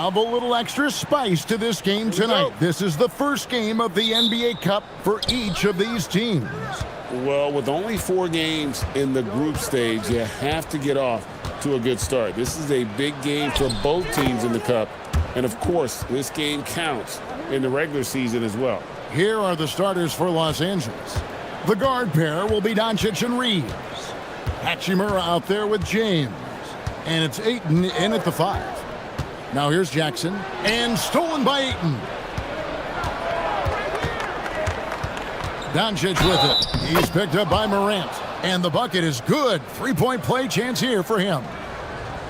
have a little extra spice to this game tonight. This is the first game of the NBA Cup for each of these teams. Well, with only 4 games in the group stage, you have to get off to a good start. This is a big game for both teams in the Cup. And, of course, this game counts in the regular season as well. Here are the starters for Los Angeles. The guard pair will be Doncic and Reeves. Hachimura out there with James. And it's Ayton in at the 5. Now here's Jackson. And stolen by Ayton. Doncic with it. He's picked up by Morant. And the bucket is good. 3-point play chance here for him.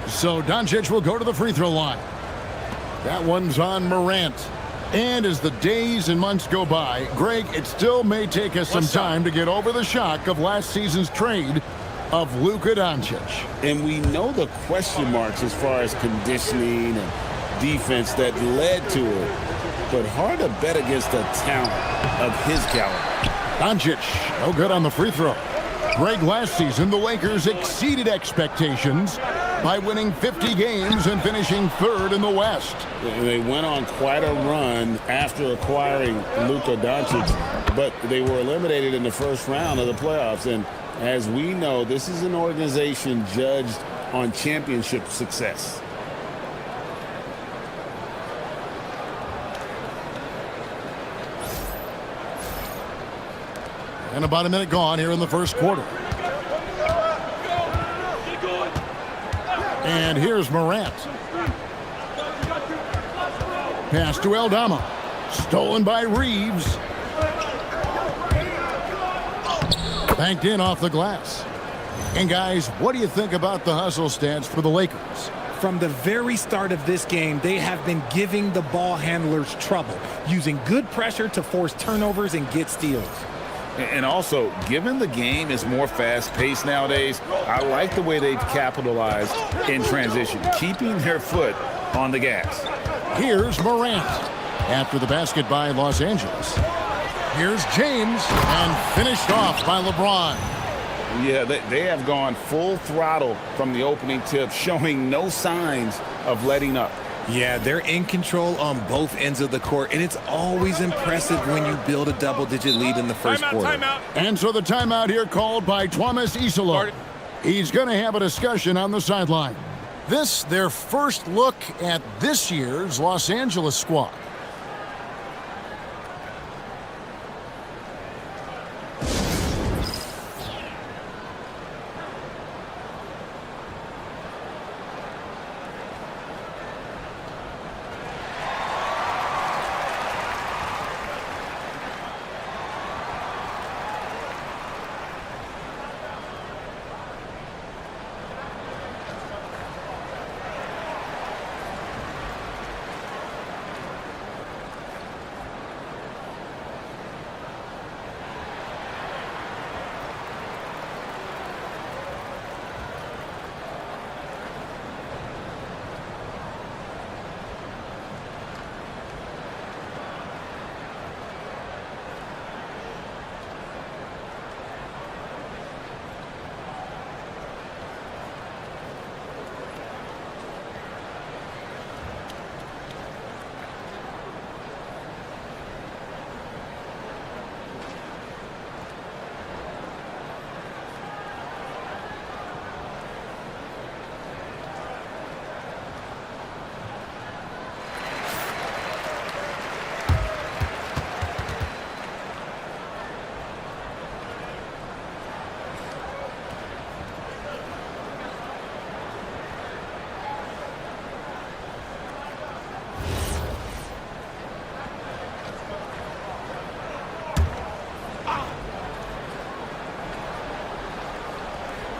So Doncic will go to the free throw line. That one's on Morant. And as the days and months go by, Greg, it still may take us some time to get over the shock of last season's trade of Luka Doncic. And we know the question marks as far as conditioning and defense that led to it. But hard to bet against the talent of his caliber. Doncic, no good on the free throw. Greg, last season, the Lakers exceeded expectations by winning 50 games and finishing 3rd in the West. And they went on quite a run after acquiring Luka Doncic, but they were eliminated in the first round of the playoffs. And as we know, this is an organization judged on championship success. And about a minute gone here in the first quarter. And here's Morant. Pass to Aldama. Stolen by Reeves. Banked in off the glass. And guys, what do you think about the hustle stats for the Lakers? From the very start of this game, they have been giving the ball handlers trouble, using good pressure to force turnovers and get steals. And also, given the game is more fast-paced nowadays, I like the way they've capitalized in transition, keeping their foot on the gas. Here's Morant after the basket by Los Angeles. Here's James, and finished off by LeBron. Yeah, they have gone full throttle from the opening tip, showing no signs of letting up. Yeah, they're in control on both ends of the court, and it's always impressive when you build a double-digit lead in the first quarter. Timeout. And so the timeout here called by Thomas Isolo. He's going to have a discussion on the sideline. This, their first look at this year's Los Angeles squad.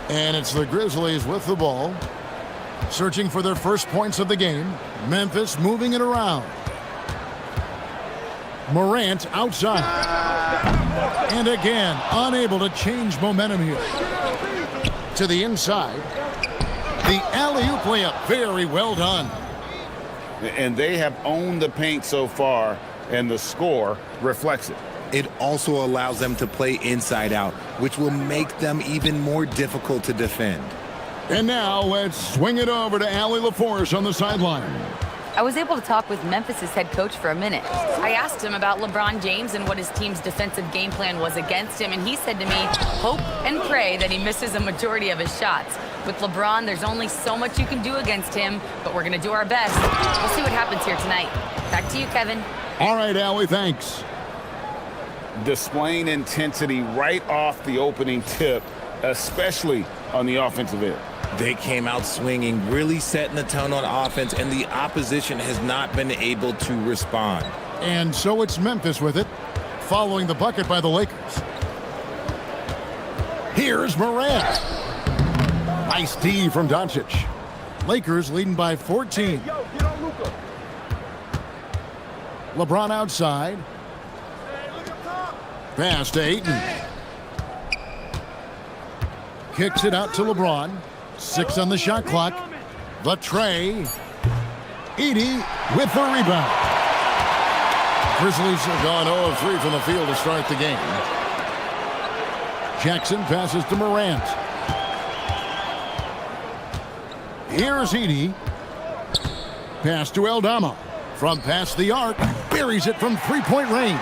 And it's the Grizzlies with the ball, searching for their first points of the game. Memphis moving it around. Morant outside. And again, unable to change momentum here. To the inside. The alley-oop layup, very well done. And they have owned the paint so far, and the score reflects it. It also allows them to play inside out, which will make them even more difficult to defend. And now let's swing it over to Allie LaForce on the sideline. I was able to talk with Memphis's head coach for a minute. I asked him about LeBron James and what his team's defensive game plan was against him, and he said to me, hope and pray that he misses a majority of his shots. With LeBron, there's only so much you can do against him, but we're going to do our best. We'll see what happens here tonight. Back to you, Kevin. All right, Allie, thanks. Displaying intensity right off the opening tip, especially on the offensive end. They came out swinging, really setting the tone on offense, and the opposition has not been able to respond. And so it's Memphis with it, following the bucket by the Lakers. Here's Morant. Nice D from Doncic. Lakers leading by 14. LeBron outside. Pass to Ayton. Kicks it out to LeBron. 6 on the shot clock. The tray. Edey with the rebound. Grizzlies have gone 0 of 3 from the field to start the game. Jackson passes to Morant. Here's Edey. Pass to Aldama. From past the arc. Buries it from three-point range.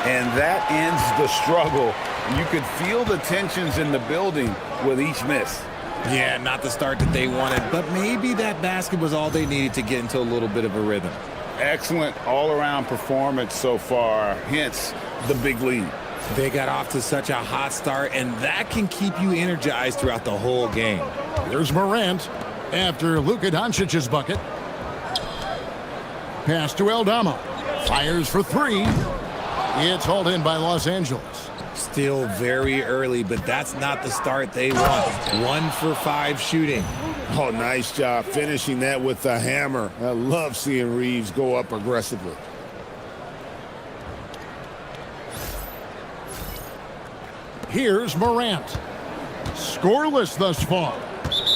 And that ends the struggle. You could feel the tensions in the building with each miss. Yeah, not the start that they wanted, but maybe that basket was all they needed to get into a little bit of a rhythm. Excellent all-around performance so far, hence the big lead. They got off to such a hot start, and that can keep you energized throughout the whole game. There's Morant after Luka Doncic's bucket. Pass to Aldama. Fires for 3. It's hauled in by Los Angeles. Still very early, but that's not the start they want. 1 for 5 shooting. Oh, nice job finishing that with the hammer. I love seeing Reeves go up aggressively. Here's Morant. Scoreless thus far.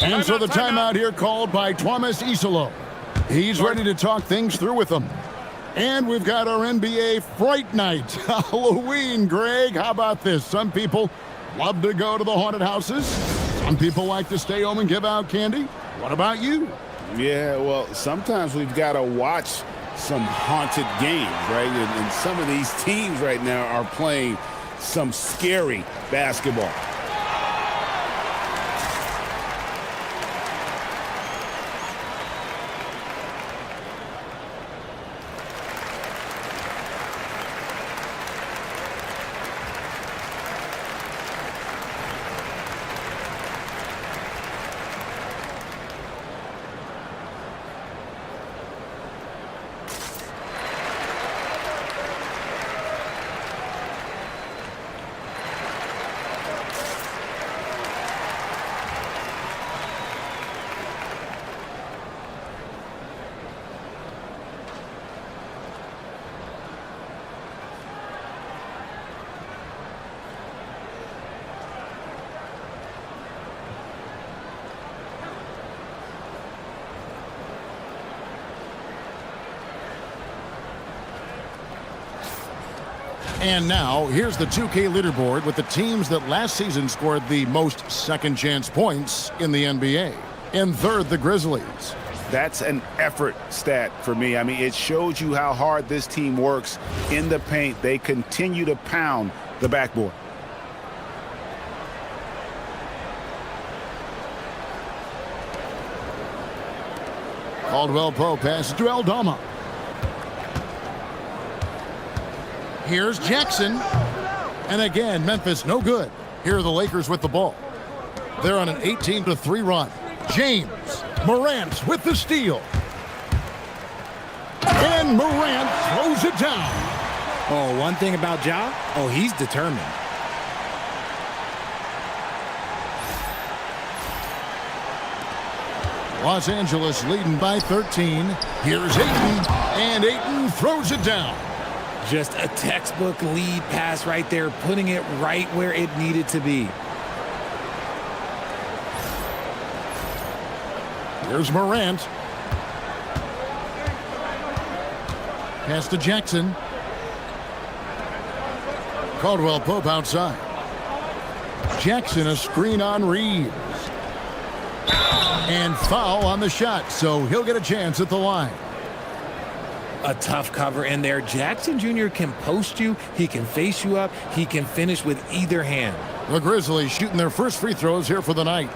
And so the timeout here called by Thomas Isolo. He's ready to talk things through with them. And we've got our NBA Fright Night. Halloween, Greg. How about this? Some people love to go to the haunted houses. Some people like to stay home and give out candy. What about you? Yeah, well, sometimes we've got to watch some haunted games, right? And some of these teams right now are playing some scary basketball. And now, here's the 2K leaderboard with the teams that last season scored the most second-chance points in the NBA. In third, the Grizzlies. That's an effort stat for me. I mean, it shows you how hard this team works in the paint. They continue to pound the backboard. Caldwell Pope passes to Aldama. Here's Jackson. And again, Memphis no good. Here are the Lakers with the ball. They're on an 18-3 run. James, Morant with the steal. And Morant throws it down. Oh, one thing about Ja, he's determined. Los Angeles leading by 13. Here's Ayton, and Ayton throws it down. Just a textbook lead pass right there, putting it right where it needed to be. Here's Morant. Pass to Jackson. Caldwell Pope outside. Jackson a screen on Reeves. And foul on the shot, so he'll get a chance at the line. A tough cover in there. Jackson Jr. can post you. He can face you up. He can finish with either hand. The Grizzlies shooting their first free throws here for the night.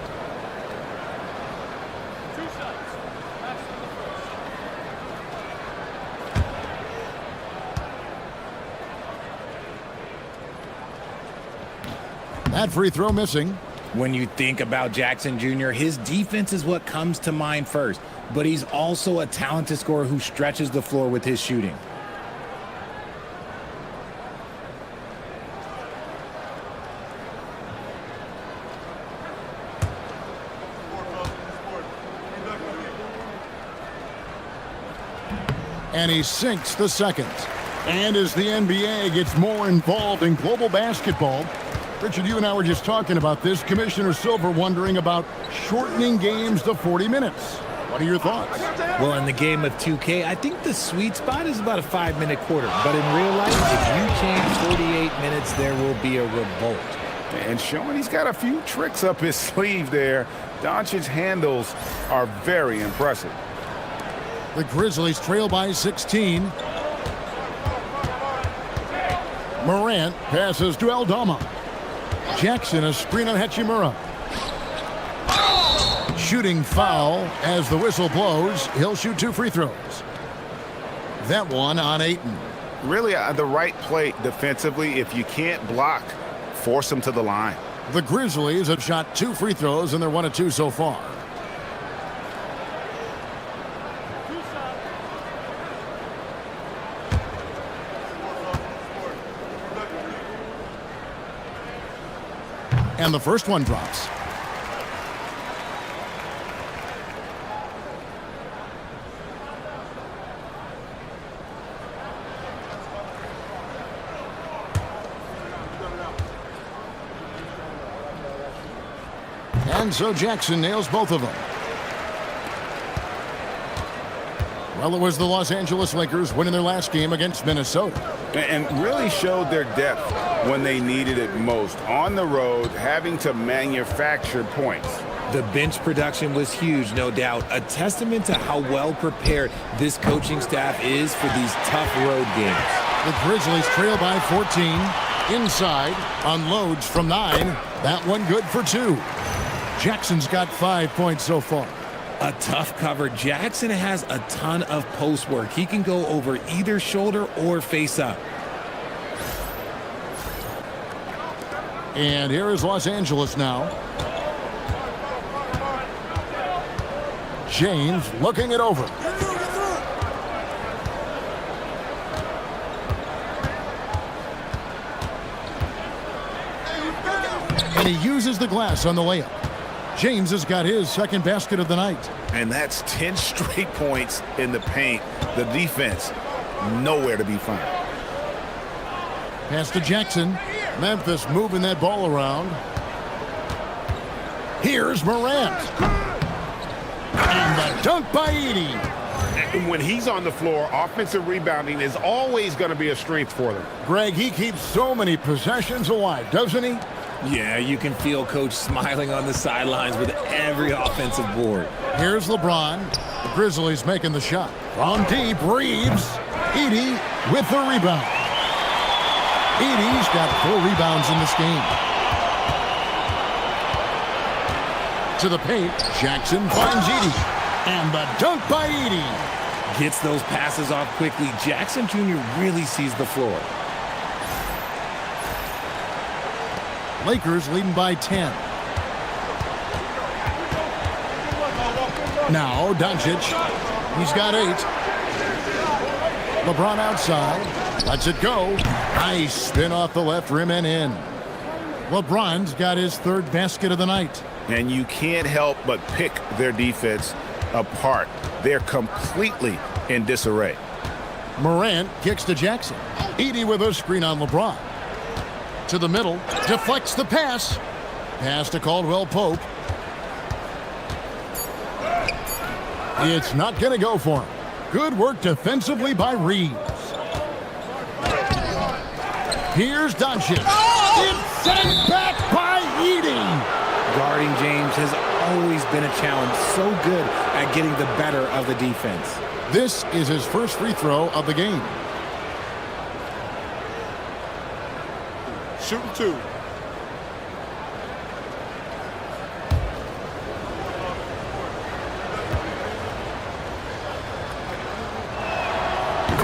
That free throw missing. When you think about Jackson Jr., his defense is what comes to mind first. But he's also a talented scorer who stretches the floor with his shooting. And he sinks the second. And as the NBA gets more involved in global basketball, Richard, you and I were just talking about this. Commissioner Silver wondering about shortening games to 40 minutes. What are your thoughts? Well, in the game of 2K, I think the sweet spot is about a 5-minute quarter. But in real life, if you change 48 minutes, there will be a revolt. And showing he's got a few tricks up his sleeve there. Doncic's handles are very impressive. The Grizzlies trail by 16. Morant passes to Aldama. Jackson, a screen on Hachimura. Shooting foul as the whistle blows. He'll shoot 2 free throws. That one on Ayton. Really the right play defensively. If you can't block, force him to the line. The Grizzlies have shot 2 free throws, and they're 1 of 2 so far. And the first one drops. And so Jackson nails both of them. Well, it was the Los Angeles Lakers winning their last game against Minnesota. And really showed their depth when they needed it most. On the road, having to manufacture points. The bench production was huge, no doubt. A testament to how well prepared this coaching staff is for these tough road games. The Grizzlies trail by 14. Inside, unloads from 9. That one good for 2. Jackson's got 5 points so far. A tough cover. Jackson has a ton of post work. He can go over either shoulder or face up. And here is Los Angeles now. James looking it over. And he uses the glass on the layup. James has got his second basket of the night. And that's 10 straight points in the paint. The defense, nowhere to be found. Pass to Jackson. Memphis moving that ball around. Here's Morant. And the dunk by Edey. And when he's on the floor, offensive rebounding is always going to be a strength for them. Greg, he keeps so many possessions alive, doesn't he? Yeah, you can feel Coach smiling on the sidelines with every offensive board. Here's LeBron. The Grizzlies making the shot. From deep, Reeves. Edey with the rebound. Edey's got 4 rebounds in this game. To the paint, Jackson finds Edey. And the dunk by Edey. Gets those passes off quickly. Jackson Jr. really sees the floor. Lakers leading by 10. Now Doncic. He's got 8. LeBron outside. Lets it go. Nice spin off the left rim and in. LeBron's got his 3rd basket of the night. And you can't help but pick their defense apart. They're completely in disarray. Morant kicks to Jackson. Edey with a screen on LeBron. To the middle, deflects the pass. Pass to Caldwell Pope. It's not going to go for him. Good work defensively by Reeves. Here's Doncic. It's sent back by Edey. Guarding James has always been a challenge. getting the better of the defense. This is his first free throw of the game. Shooting 2.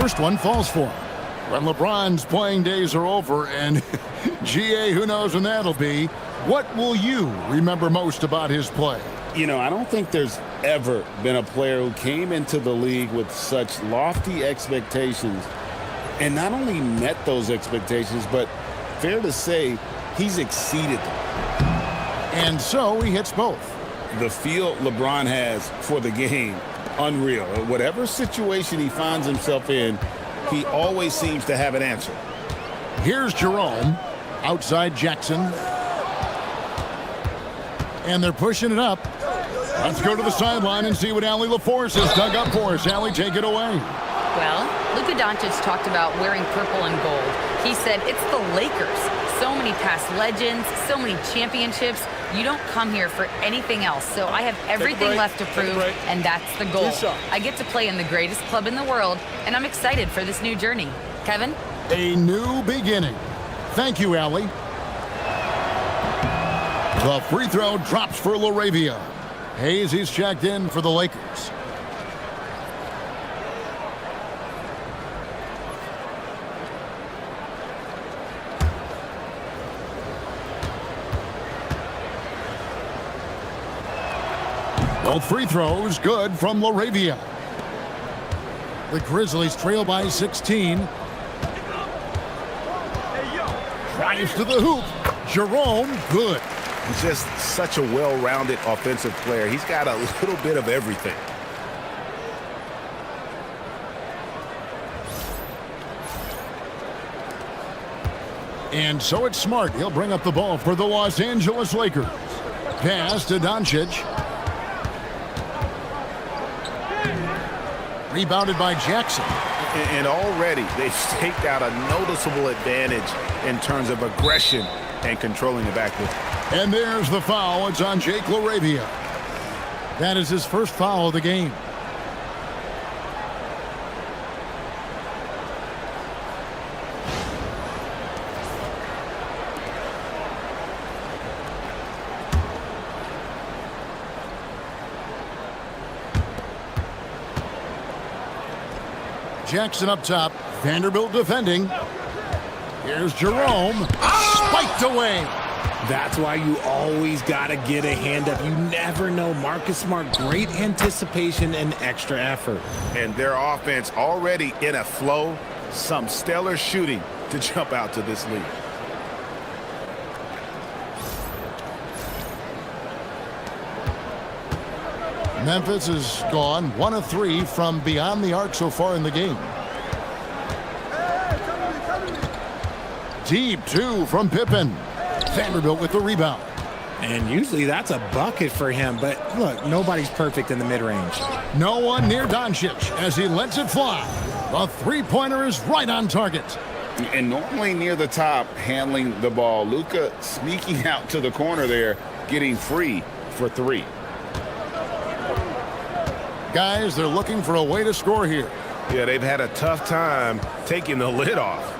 First one falls for him. When LeBron's playing days are over, and GA, who knows when that'll be, what will you remember most about his play? You know, I don't think there's ever been a player who came into the league with such lofty expectations and not only met those expectations, but fair to say, he's exceeded them. And so he hits both. The feel LeBron has for the game, unreal. Whatever situation he finds himself in, he always seems to have an answer. Here's Jerome, outside Jackson. And they're pushing it up. Let's go to the sideline and see what Allie LaForce has dug up for us. Allie, take it away. Well, Luka Doncic talked about wearing purple and gold. He said it's the Lakers. So many past legends, so many championships. You don't come here for anything else. So I have everything left to prove, and that's the goal. I get to play in the greatest club in the world, and I'm excited for this new journey. Kevin? A new beginning. Thank you, Allie. The free throw drops for LaRavia. Hayes, he's checked in for the Lakers. Both free throws good from LaRavia. The Grizzlies trail by 16. Drives to the hoop. Jerome, good. He's just such a well-rounded offensive player. He's got a little bit of everything. And so it's Smart. He'll bring up the ball for the Los Angeles Lakers. Pass to Doncic. Rebounded by Jackson. And already they've staked out a noticeable advantage in terms of aggression and controlling the backcourt. And there's the foul. It's on Jake LaRavia. That is his first foul of the game. Jackson up top. Vanderbilt defending. Here's Jerome. Spiked away. That's why you always got to get a hand up. You never know. Marcus Smart, great anticipation and extra effort. And their offense already in a flow. Some stellar shooting to jump out to this lead. Memphis has gone 1 of 3 from beyond the arc so far in the game. Deep 2 from Pippen. Vanderbilt with the rebound. And usually that's a bucket for him. But look, nobody's perfect in the mid-range. No one near Doncic as he lets it fly. The three-pointer is right on target. And normally near the top, handling the ball. Luka sneaking out to the corner there, getting free for 3. Guys, they're looking for a way to score here. Yeah, they've had a tough time taking the lid off.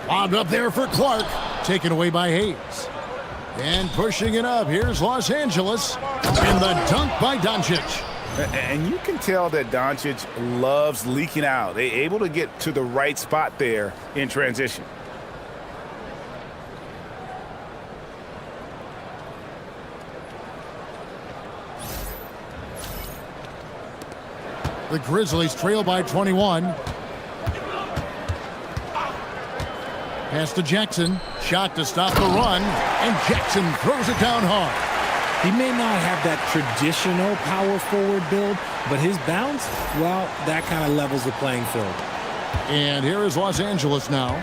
Lobbed up there for Clark. Taken away by Hayes. And pushing it up. Here's Los Angeles. And the dunk by Doncic. And you can tell that Doncic loves leaking out. They're able to get to the right spot there in transition. The Grizzlies trail by 21. Pass to Jackson. Shot to stop the run. And Jackson throws it down hard. He may not have that traditional power forward build, but his bounce, well, that kind of levels the playing field. And here is Los Angeles now.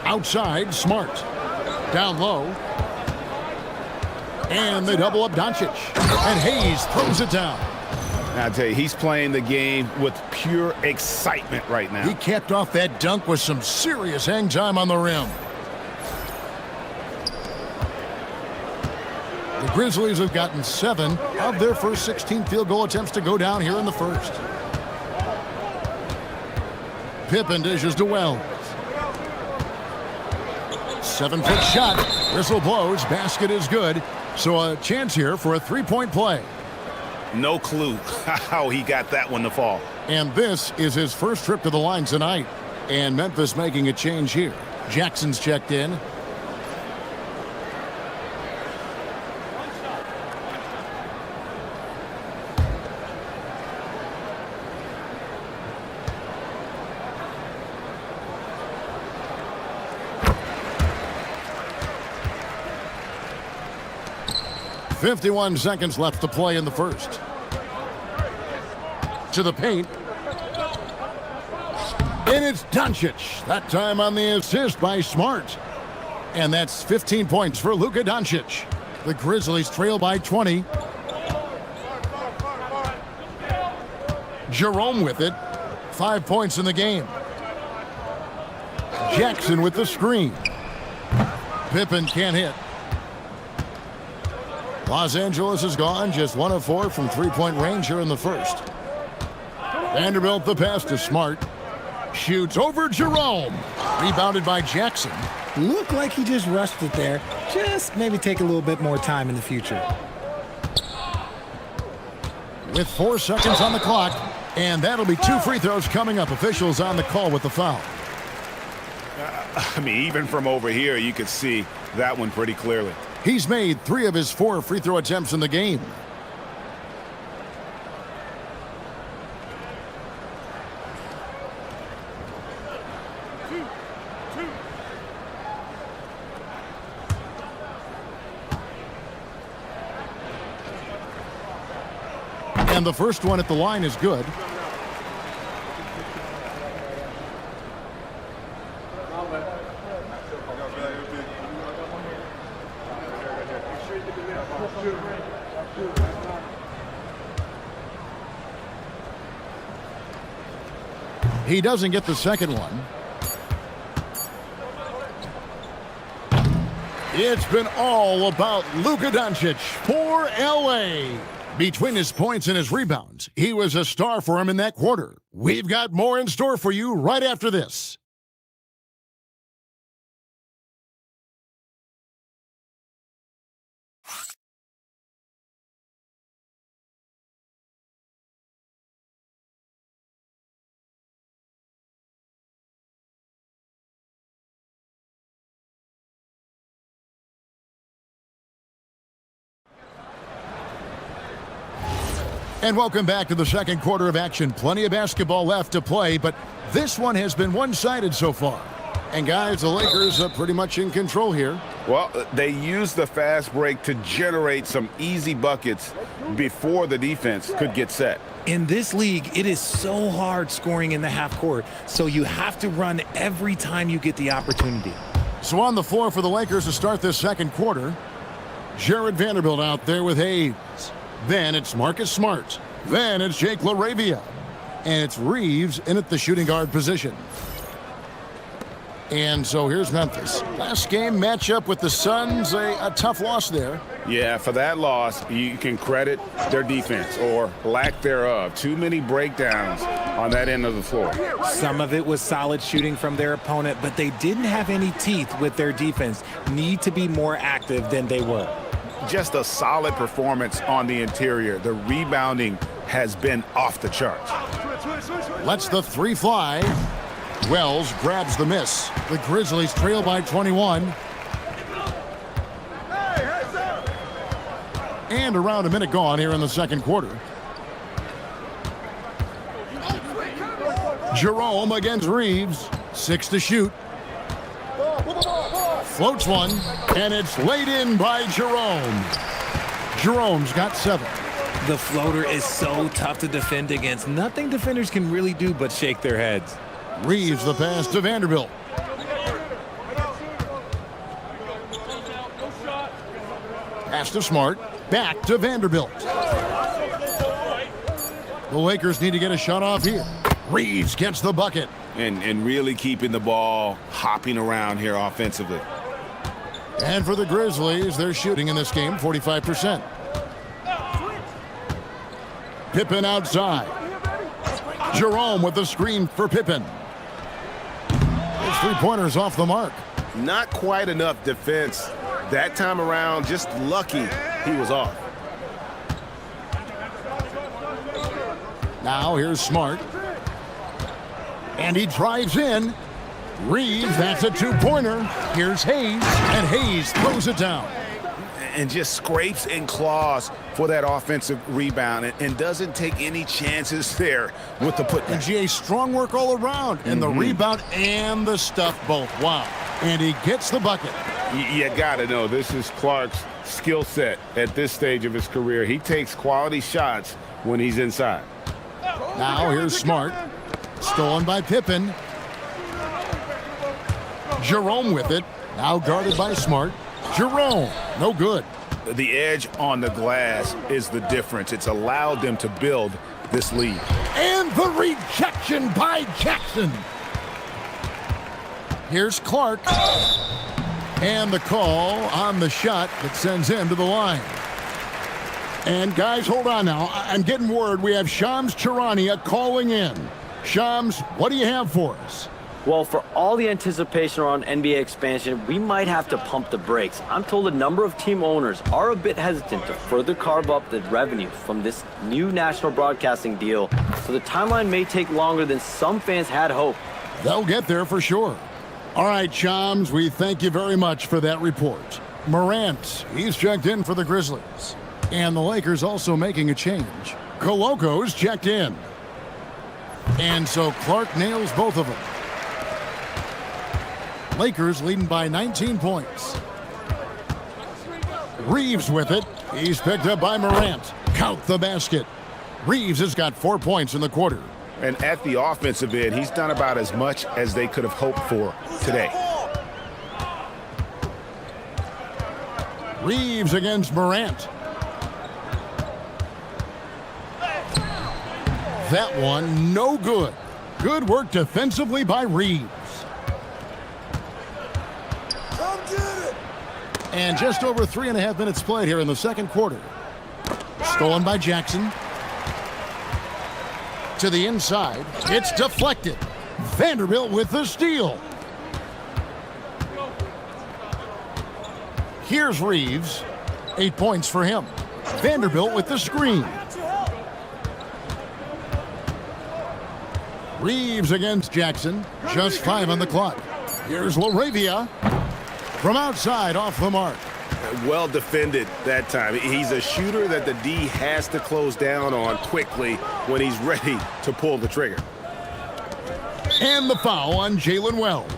Outside, Smart. Down low. And they double up Doncic. And Hayes throws it down. I tell you, he's playing the game with pure excitement right now. He capped off that dunk with some serious hang time on the rim. The Grizzlies have gotten 7 of their first 16 field goal attempts to go down here in the first. Pippen dishes to Wells. 7-foot shot. Whistle blows. Basket is good. So a chance here for a three-point play. No clue how he got that one to fall. And this is his first trip to the line tonight. And Memphis making a change here. Jackson's checked in. .51 seconds left to play in the first. To the paint. And it's Doncic. That time on the assist by Smart. And that's 15 points for Luka Doncic. The Grizzlies trail by 20. Jerome with it. 5 points in the game. Jackson with the screen. Pippen can't hit. Los Angeles is gone, just 1 of 4 from three-point range here in the first. Vanderbilt the pass to Smart. Shoots over Jerome. Rebounded by Jackson. Looked like he just rushed it there. Just maybe take a little bit more time in the future. With 4 seconds on the clock, and that'll be 2 free throws coming up. Officials on the call with the foul. I mean, even from over here, you could see that one pretty clearly. He's made 3 of his 4 free throw attempts in the game. And the first one at the line is good. He doesn't get the second one. It's been all about Luka Doncic for LA. Between his points and his rebounds, he was a star for him in that quarter. We've got more in store for you right after this. And welcome back to the second quarter of action. Plenty of basketball left to play, but this one has been one-sided so far. And guys, the Lakers are pretty much in control here. Well, they used the fast break to generate some easy buckets before the defense could get set. In this league, it is so hard scoring in the half court, so you have to run every time you get the opportunity. So on the floor for the Lakers to start this second quarter, Jared Vanderbilt out there with Hayes. Then it's Marcus Smart. Then it's Jake LaRavia. And it's Reeves in at the shooting guard position. And so here's Memphis. Last game matchup with the Suns, a tough loss there. Yeah, for that loss, you can credit their defense or lack thereof. Too many breakdowns on that end of the floor. Some of it was solid shooting from their opponent, but they didn't have any teeth with their defense. Need to be more active than they were. Just a solid performance on the interior. The rebounding has been off the charts. Lets the 3 fly. Wells grabs the miss. The Grizzlies trail by 21. And around a minute gone here in the second quarter. Jerome against Reeves. 6 to shoot. Floats one, and it's laid in by Jerome. Jerome's got 7. The floater is so tough to defend against. Nothing defenders can really do but shake their heads. Reeves the pass to Vanderbilt. Pass to Smart. Back to Vanderbilt. The Lakers need to get a shot off here. Reeves gets the bucket. And really keeping the ball hopping around here offensively. And for the Grizzlies, they're shooting in this game 45%. Pippen outside. Jerome with the screen for Pippen. His three-pointers off the mark. Not quite enough defense that time around. Just lucky he was off. Now here's Smart. And he drives in. Reeves, that's a two-pointer. Here's Hayes, and Hayes throws it down. And just scrapes and claws for that offensive rebound and doesn't take any chances there with the putback. And GA, strong work all around. And the rebound and the stuff both. Wow. And he gets the bucket. You got to know this is Clark's skill set at this stage of his career. He takes quality shots when he's inside. Now here's Smart. Stolen by Pippen. Jerome with it. Now guarded by Smart. Jerome, no good. The edge on the glass is the difference. It's allowed them to build this lead. And the rejection by Jackson. Here's Clark. And the call on the shot that sends him to the line. And guys, hold on now. I'm getting word we have Shams Charania calling in. Shams, what do you have for us? Well, for all the anticipation around NBA expansion, we might have to pump the brakes. I'm told a number of team owners are a bit hesitant to further carve up the revenue from this new national broadcasting deal, so the timeline may take longer than some fans had hoped. They'll get there for sure. All right, Shams, we thank you very much for that report. Morant, he's checked in for the Grizzlies. And the Lakers also making a change. Coloco's checked in. And so Clark nails both of them. Lakers leading by 19 points. Reeves with it. He's picked up by Morant. Count the basket. Reeves has got 4 points in the quarter. And at the offensive end, he's done about as much as they could have hoped for today. Reeves against Morant. That one, no good. Good work defensively by Reeves. And just over 3.5 minutes played here in the second quarter. Stolen by Jackson. To the inside. It's deflected. Vanderbilt with the steal. Here's Reeves. 8 points for him. Vanderbilt with the screen. Reeves against Jackson. Just 5 on the clock. Here's LaRavia. From outside, off the mark. Well defended that time. He's a shooter that the D has to close down on quickly when he's ready to pull the trigger. And the foul on Jalen Wells.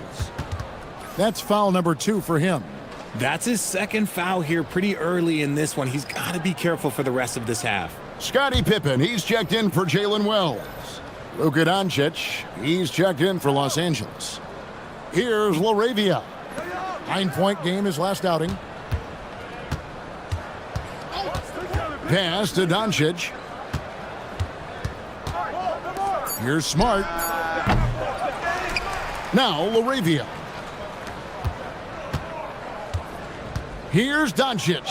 That's foul number 2 for him. That's his second foul here pretty early in this one. He's got to be careful for the rest of this half. Scottie Pippen, he's checked in for Jalen Wells. Luka Doncic, he's checked in for Los Angeles. Here's LaRavia. 9-point game his last outing. Pass to Doncic. Here's Smart. Now LaRavia. Here's Doncic.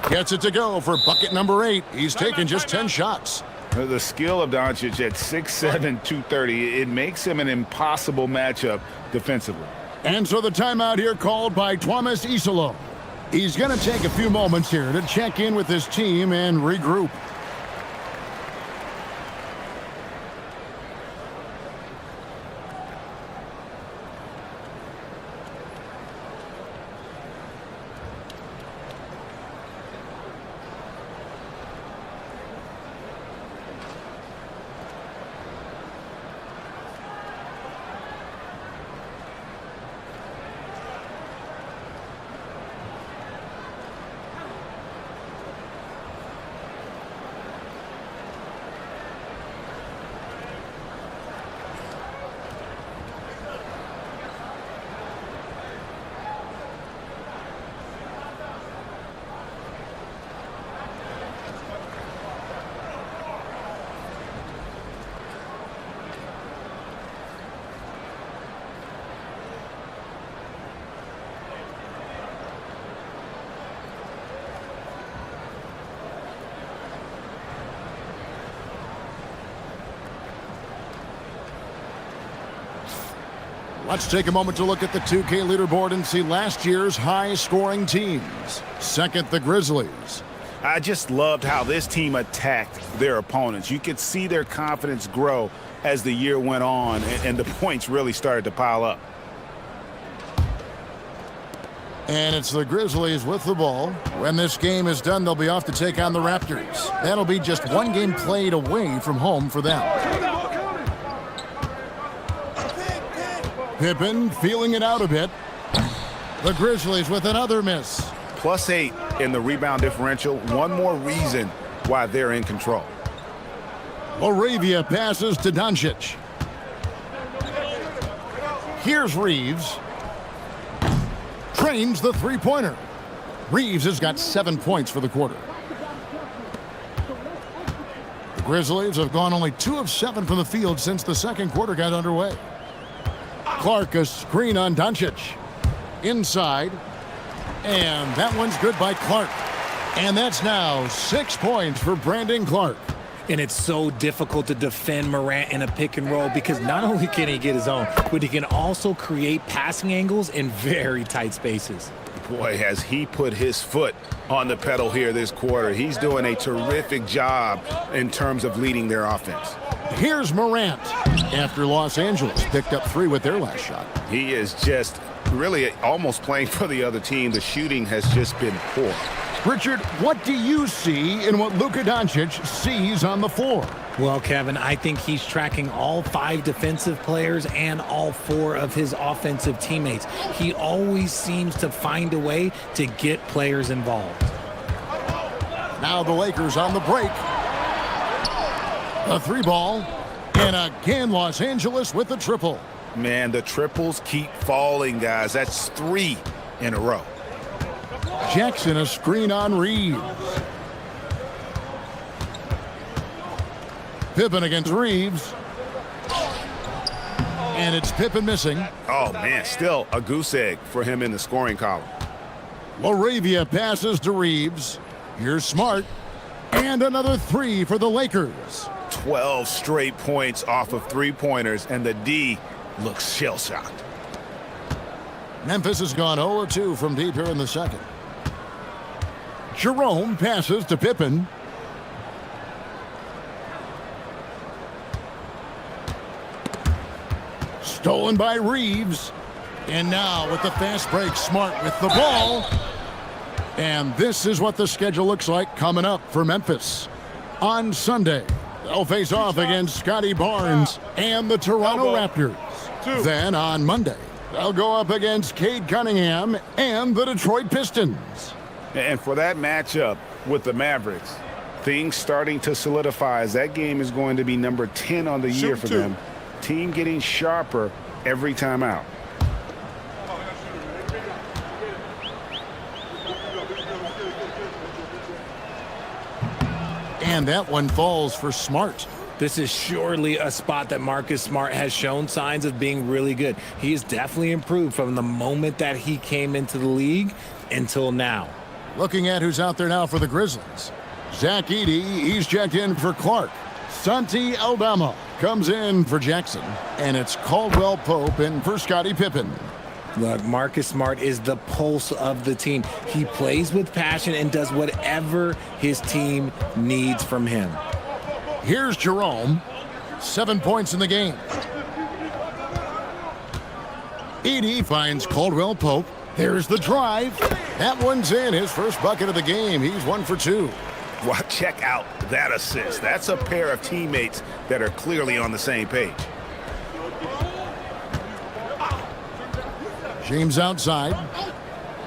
Gets it to go for bucket number 8. He's taken just 10 shots. The skill of Doncic at 6'7", 230, it makes him an impossible matchup defensively. And so the timeout here called by Thomas Isolo. He's going to take a few moments here to check in with his team and regroup. Let's take a moment to look at the 2K leaderboard and see last year's high-scoring teams. Second, the Grizzlies. I just loved how this team attacked their opponents. You could see their confidence grow as the year went on, and the points really started to pile up. And it's the Grizzlies with the ball. When this game is done, they'll be off to take on the Raptors. That'll be just one game played away from home for them. Pippen feeling it out a bit. The Grizzlies with another miss. +8 in the rebound differential. One more reason why they're in control. Laravia passes to Doncic. Here's Reeves. Trains the three-pointer. Reeves has got 7 points for the quarter. The Grizzlies have gone only 2 of 7 from the field since the second quarter got underway. Clark, a screen on Doncic. Inside. And that one's good by Clark. And that's now 6 points for Brandon Clark. And it's so difficult to defend Morant in a pick and roll because not only can he get his own, but he can also create passing angles in very tight spaces. Boy, has he put his foot on the pedal here this quarter. He's doing a terrific job in terms of leading their offense. Here's Morant. After Los Angeles picked up 3 with their last shot. He is just really almost playing for the other team. The shooting has just been poor. Richard, what do you see in what Luka Doncic sees on the floor? Well, Kevin, I think he's tracking all 5 defensive players and all 4 of his offensive teammates. He always seems to find a way to get players involved. Now the Lakers on the break. A 3-ball. And again, Los Angeles with the triple. Man, the triples keep falling, guys. That's 3 in a row. Jackson, a screen on Reeves. Pippen against Reeves. And it's Pippen missing. Oh, man, still a goose egg for him in the scoring column. Laravia passes to Reeves. Here's Smart. And another 3 for the Lakers. 12 straight points off of 3-pointers, and the D looks shell-shocked. Memphis has gone 0-2 from deep here in the second. Jerome passes to Pippen. Stolen by Reeves. And now with the fast break, Smart with the ball. And this is what the schedule looks like coming up for Memphis. On Sunday, they'll face off against Scotty Barnes and the Toronto Raptors. Then on Monday, they'll go up against Cade Cunningham and the Detroit Pistons. And for that matchup with the Mavericks, things starting to solidify as that game is going to be number 10 on the year for them. Team getting sharper every time out. And that one falls for Smart. This is surely a spot that Marcus Smart has shown signs of being really good. He has definitely improved from the moment that he came into the league until now. Looking at who's out there now for the Grizzlies. Zach Edey, he's checked in for Clark. Santi Aldama comes in for Jackson. And it's Caldwell Pope in for Scottie Pippen. Look, Marcus Smart is the pulse of the team. He plays with passion and does whatever his team needs from him. Here's Jerome. 7 points in the game. Edey finds Caldwell Pope. There's the drive. That one's in. His first bucket of the game. He's 1 for 2. Well, check out that assist. That's a pair of teammates that are clearly on the same page. James outside.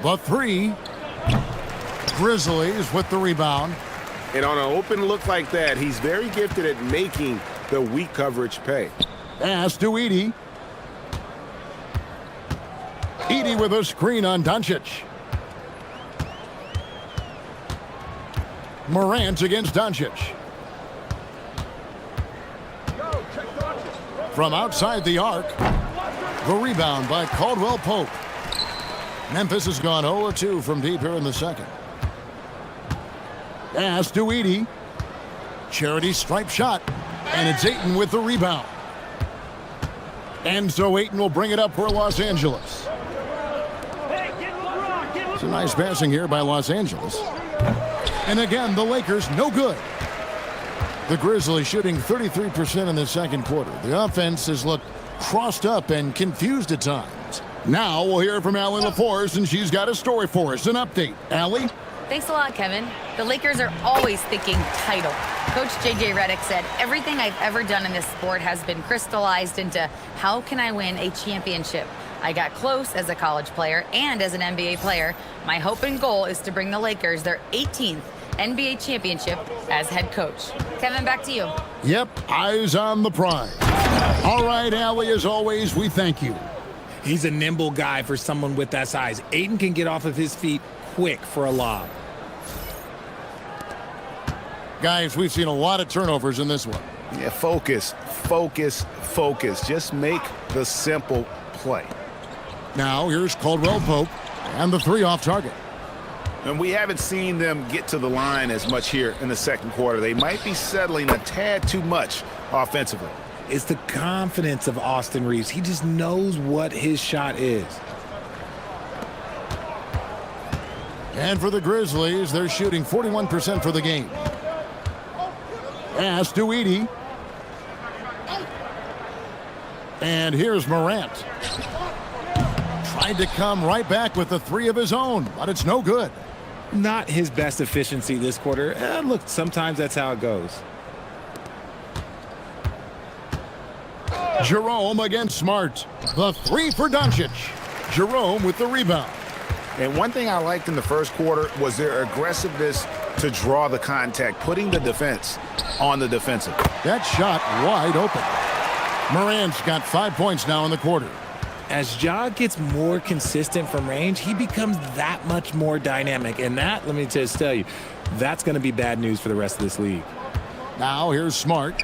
The 3. Grizzlies with the rebound. And on an open look like that, he's very gifted at making the weak coverage pay. Pass to Edey. Edey with a screen on Doncic. Morant against Doncic. From outside the arc. The rebound by Caldwell Pope. Memphis has gone 0-2 from deep here in the second. Pass to Edey. Charity stripe shot. And it's Ayton with the rebound. And so Ayton will bring it up for Los Angeles. It's a nice passing here by Los Angeles. And again, the Lakers no good. The Grizzlies shooting 33% in the second quarter. The offense has looked crossed up and confused at times. Now we'll hear from Allie LaForce, and she's got a story for us. An update. Allie? Thanks a lot, Kevin. The Lakers are always thinking title. Coach J.J. Redick said, everything I've ever done in this sport has been crystallized into how can I win a championship? I got close as a college player and as an NBA player. My hope and goal is to bring the Lakers their 18th NBA championship as head coach. Kevin, back to you. Yep, eyes on the prize. All right, Allie, as always, we thank you. He's a nimble guy for someone with that size. Ayton can get off of his feet quick for a lob. Guys, we've seen a lot of turnovers in this one. Yeah, focus. Just make the simple play. Now, here's Caldwell Pope, and the three off target. And we haven't seen them get to the line as much here in the second quarter. They might be settling a tad too much offensively. It's the confidence of Austin Reeves. He just knows what his shot is. And for the Grizzlies, they're shooting 41% for the game. Pass to Edey. And here's Morant. Tried to come right back with the three of his own, but it's no good. Not his best efficiency this quarter. Look, sometimes that's how it goes. Jerome against Smart. The three for Doncic. Jerome with the rebound. And one thing I liked in the first quarter was their aggressiveness to draw the contact, putting the defense on the defensive. That shot wide open. Morant's got 5 points now in the quarter. As Ja gets more consistent from range, he becomes that much more dynamic. And that, let me just tell you, that's going to be bad news for the rest of this league. Now here's Smart.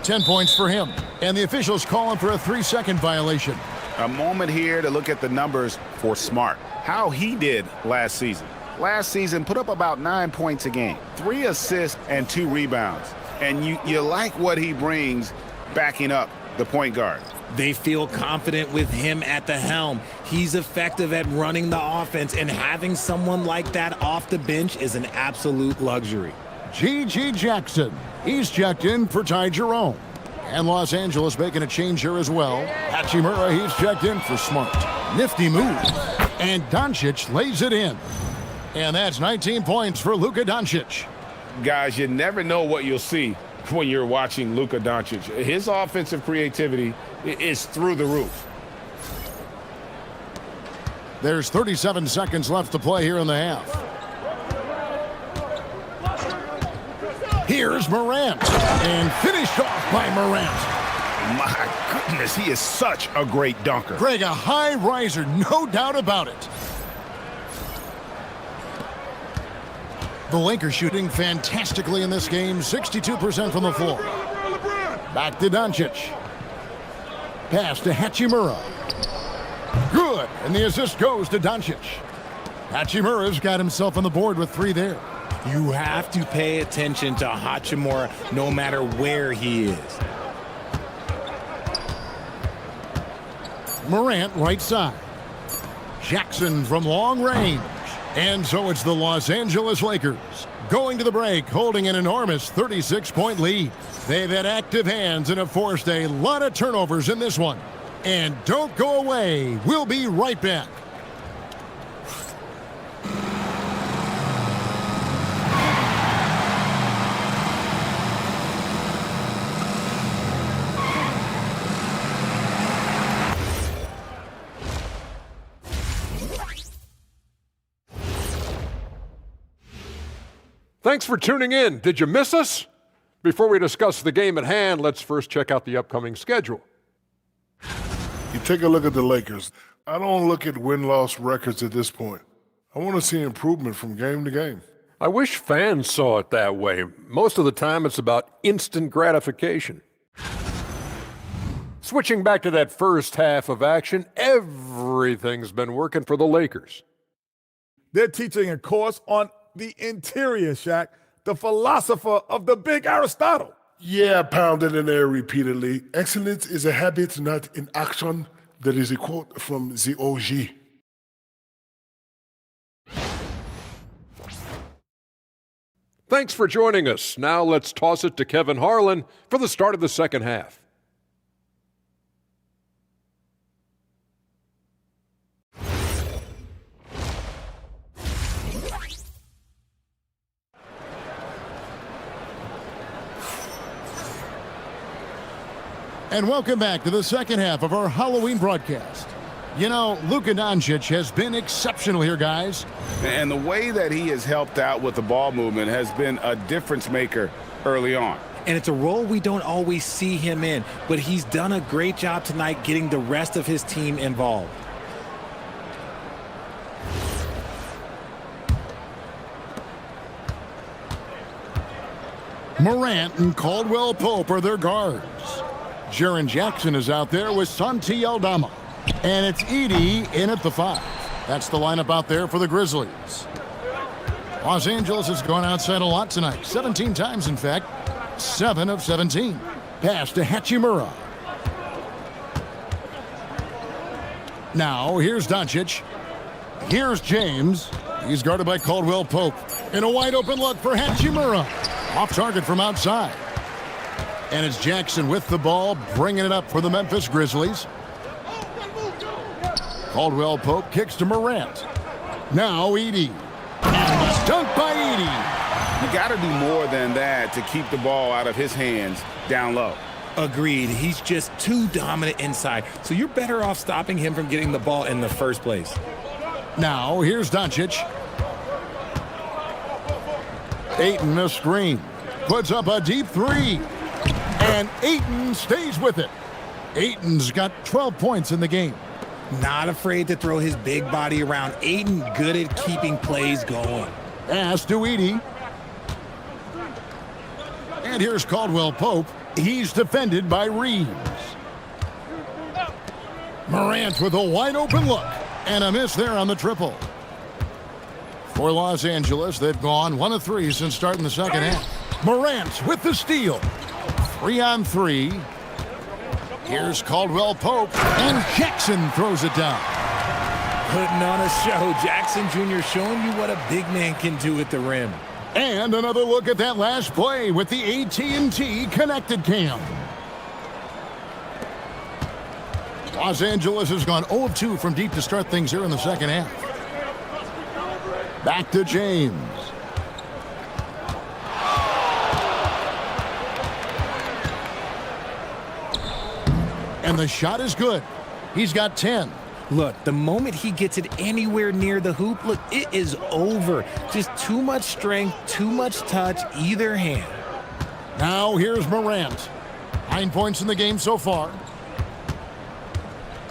10 points for him. And the officials calling for a 3-second violation. A moment here to look at the numbers for Smart. How he did last season. Last season put up about 9 points a game, 3 assists and 2 rebounds. And you like what he brings backing up the point guard. They feel confident with him at the helm. He's effective at running the offense, and having someone like that off the bench is an absolute luxury. G.G. Jackson. He's checked in for Ty Jerome. And Los Angeles making a change here as well. Hachimura, he's checked in for Smart. Nifty move. And Doncic lays it in. And that's 19 points for Luka Doncic. Guys, you never know what you'll see when you're watching Luka Doncic. His offensive creativity is through the roof. There's 37 seconds left to play here in the half. Here's Morant. And finished off by Morant. My goodness, he is such a great dunker. Greg, a high riser, no doubt about it. The Lakers shooting fantastically in this game, 62% from the floor. Back to Doncic. Pass to Hachimura. Good, and the assist goes to Doncic. Hachimura's got himself on the board with 3 there. You have to pay attention to Hachimura no matter where he is. Morant right side. Jackson from long range. And so it's the Los Angeles Lakers going to the break, holding an enormous 36-point lead. They've had active hands and have forced a lot of turnovers in this one. And don't go away. We'll be right back. Thanks for tuning in. Did you miss us? Before we discuss the game at hand, let's first check out the upcoming schedule. You take a look at the Lakers. I don't look at win-loss records at this point. I want to see improvement from game to game. I wish fans saw it that way. Most of the time, it's about instant gratification. Switching back to that first half of action, everything's been working for the Lakers. They're teaching a course on the interior, Shaq, the philosopher of the big Aristotle. Yeah, pounded in there repeatedly. Excellence is a habit, not an action. That is a quote from the OG. Thanks for joining us. Now let's toss it to Kevin Harlan for the start of the second half. And welcome back to the second half of our Halloween broadcast. You know, Luka Doncic has been exceptional here, guys. And the way that he has helped out with the ball movement has been a difference maker early on. And it's a role we don't always see him in, but he's done a great job tonight getting the rest of his team involved. Morant and Caldwell Pope are their guards. Jaren Jackson is out there with Santi Aldama. And it's Edey in at the 5. That's the lineup out there for the Grizzlies. Los Angeles has gone outside a lot tonight. 17 times, in fact. 7 of 17. Pass to Hachimura. Now, here's Doncic. Here's James. He's guarded by Caldwell Pope. And a wide open look for Hachimura. Off target from outside. And it's Jackson with the ball, bringing it up for the Memphis Grizzlies. Caldwell Pope kicks to Morant. Now Edey. And a dunk by Edey. You got to do more than that to keep the ball out of his hands down low. Agreed. He's just too dominant inside, so you're better off stopping him from getting the ball in the first place. Now here's Doncic. Ayton a screen. Puts up a deep 3. And Ayton stays with it. Ayton's got 12 points in the game. Not afraid to throw his big body around. Ayton good at keeping plays going. Pass to Edey. And here's Caldwell Pope. He's defended by Reeves. Morant with a wide open look. And a miss there on the triple. For Los Angeles, they've gone 1 of 3 since starting the second half. Morant with the steal. 3 on 3. Here's Caldwell Pope, and Jackson throws it down. Putting on a show. Jackson Jr. showing you what a big man can do at the rim. And another look at that last play with the AT&T connected cam. Los Angeles has gone 0 of 2 from deep to start things here in the second half. Back to James. And the shot is good. He's got 10. Look, the moment he gets it anywhere near the hoop, look, it is over. Just too much strength, too much touch, either hand. Now here's Morant. 9 points in the game so far.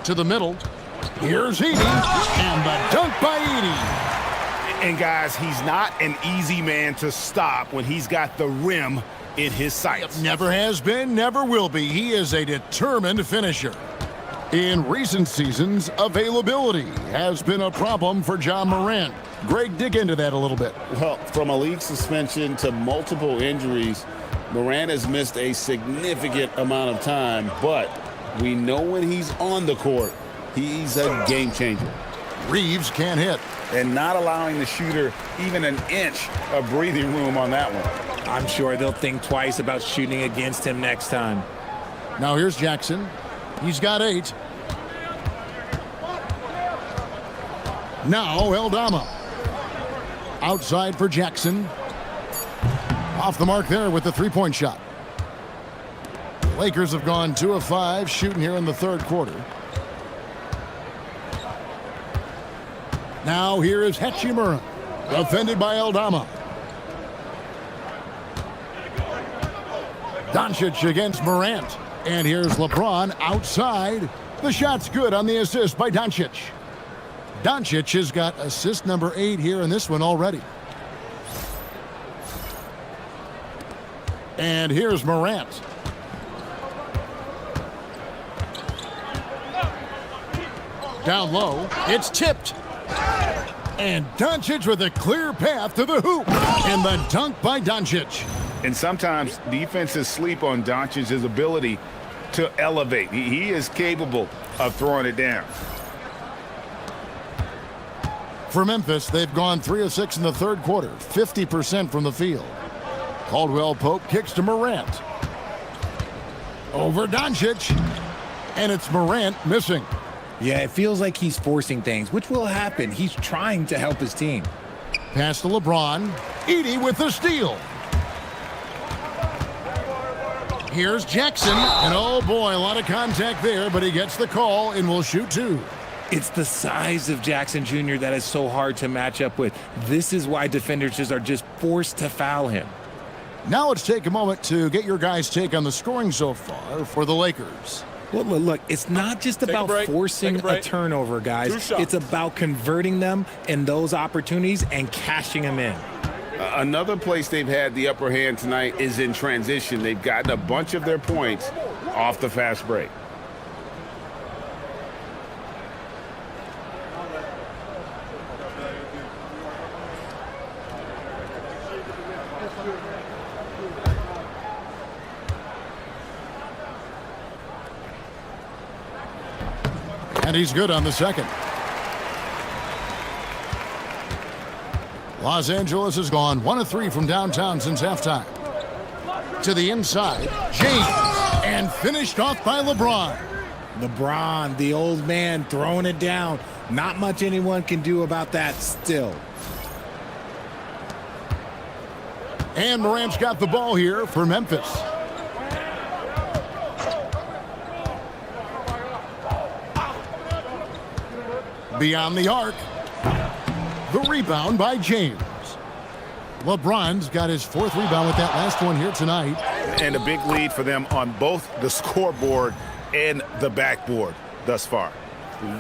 To the middle. Here's Edey. And the dunk by Edey. And guys, he's not an easy man to stop when he's got the rim in his sights. Never has been, never will be. He is a determined finisher. In recent seasons, availability has been a problem for Ja Morant. Greg, dig into that a little bit. Well, from a league suspension to multiple injuries, Morant has missed a significant amount of time, but we know when he's on the court, he's a game changer. Reeves can't hit. And not allowing the shooter even an inch of breathing room on that one. I'm sure they'll think twice about shooting against him next time. Now here's Jackson. He's got 8. Now Aldama. Outside for Jackson. Off the mark there with the 3-point shot. Lakers have gone 2 of 5 shooting here in the third quarter. Now here is Hachimura. Defended by Aldama. Doncic against Morant. And here's LeBron outside. The shot's good on the assist by Doncic. Doncic has got assist number 8 here in this one already. And here's Morant. Down low. It's tipped. And Doncic with a clear path to the hoop. And the dunk by Doncic. And sometimes defenses sleep on Doncic's ability to elevate. He is capable of throwing it down. For Memphis, they've gone 3 of 6 in the third quarter, 50% from the field. Caldwell Pope kicks to Morant. Over Doncic. And it's Morant missing. Yeah, it feels like he's forcing things, which will happen. He's trying to help his team. Pass to LeBron. Edey with the steal. Here's Jackson. And oh boy, a lot of contact there, but he gets the call and will shoot 2. It's the size of Jackson Jr. that is so hard to match up with. This is why defenders just are just forced to foul him. Now let's take a moment to get your guys' take on the scoring so far for the Lakers. Well, look, it's not just about forcing a turnover, guys. It's about converting them in those opportunities and cashing them in. Another place they've had the upper hand tonight is in transition. They've gotten a bunch of their points off the fast break. And he's good on the second. Los Angeles has gone 1 of 3 from downtown since halftime. To the inside, James, and finished off by LeBron. LeBron, the old man, throwing it down. Not much anyone can do about that still. And Morant's got the ball here for Memphis. Beyond the arc. The rebound by James. LeBron's got his 4th rebound with that last one here tonight. And a big lead for them on both the scoreboard and the backboard thus far.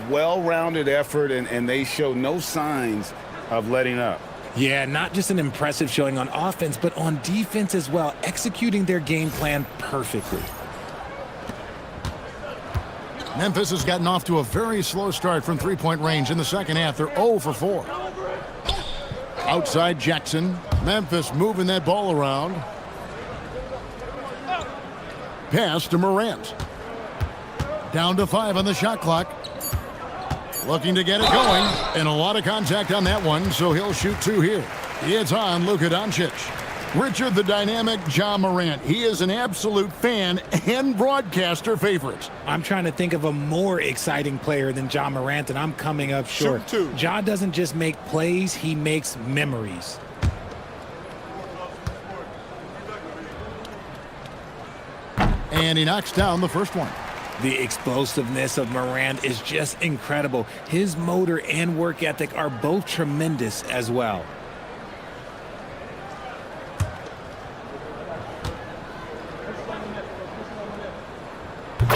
Well-rounded effort, and they show no signs of letting up. Yeah, not just an impressive showing on offense, but on defense as well, executing their game plan perfectly. Memphis has gotten off to a very slow start from three-point range in the second half. They're 0 for 4. Outside Jackson. Memphis moving that ball around. Pass to Morant. Down to 5 on the shot clock. Looking to get it going. And a lot of contact on that one, so he'll shoot 2 here. It's on Luka Doncic. Richard the dynamic Ja Morant. He is an absolute fan and broadcaster favorite. I'm trying to think of a more exciting player than Ja Morant, and I'm coming up short. Ja doesn't just make plays, he makes memories. And he knocks down the first one. The explosiveness of Morant is just incredible. His motor and work ethic are both tremendous as well.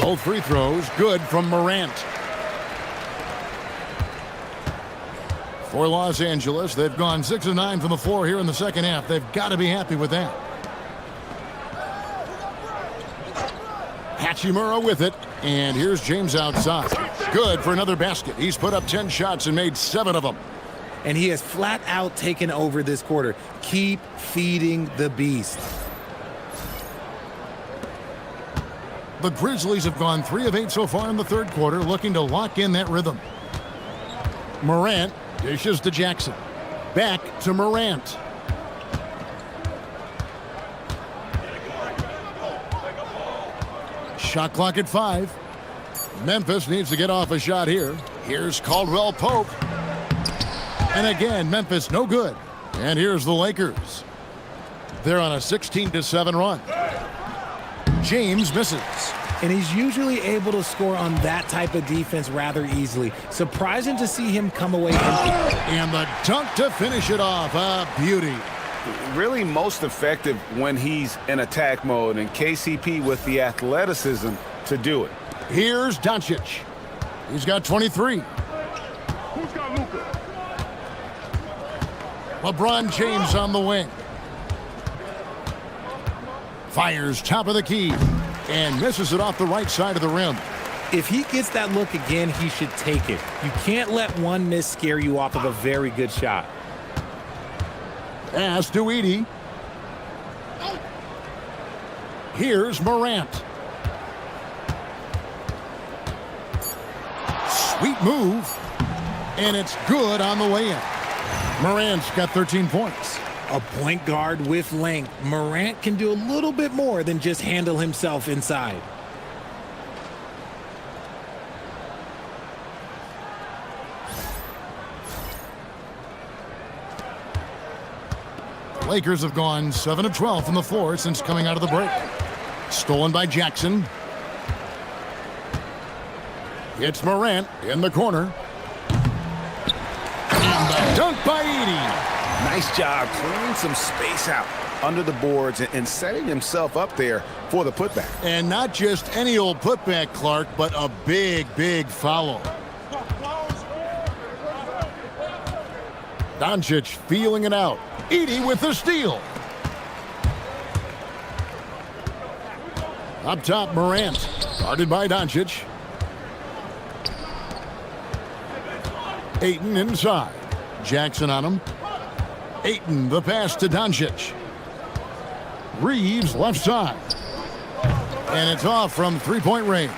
Both free throws good from Morant. For Los Angeles, they've gone 6 of 9 from the floor here in the second half. They've got to be happy with that. Hachimura with it, and here's James outside. Good for another basket. He's put up 10 shots and made 7 of them. And he has flat out taken over this quarter. Keep feeding the beast. The Grizzlies have gone 3 of 8 so far in the third quarter, looking to lock in that rhythm. Morant dishes to Jackson. Back to Morant. Shot clock at 5. Memphis needs to get off a shot here. Here's Caldwell Pope. And again, Memphis no good. And here's the Lakers. They're on a 16-7 run. James misses. And he's usually able to score on that type of defense rather easily. Surprising to see him come away empty. And the dunk to finish it off. A beauty. Really most effective when he's in attack mode, and KCP with the athleticism to do it. Here's Doncic. He's got 23. Who's got Luka? LeBron James on the wing. Fires top of the key and misses it off the right side of the rim. If he gets that look again, he should take it. You can't let one miss scare you off of a very good shot. Pass to Edey. Here's Morant. Sweet move. And it's good on the way in. Morant's got 13 points. A point guard with length. Morant can do a little bit more than just handle himself inside. Lakers have gone 7 of 12 from the floor since coming out of the break. Stolen by Jackson. It's Morant in the corner. And the dunk by Edey. Nice job clearing some space out under the boards and setting himself up there for the putback. And not just any old putback, Clark, but a big, big follow. Doncic feeling it out. Edey with the steal. Up top, Morant. Guarded by Doncic. Ayton inside. Jackson on him. Ayton, the pass to Doncic. Reeves left side. And it's off from three-point range.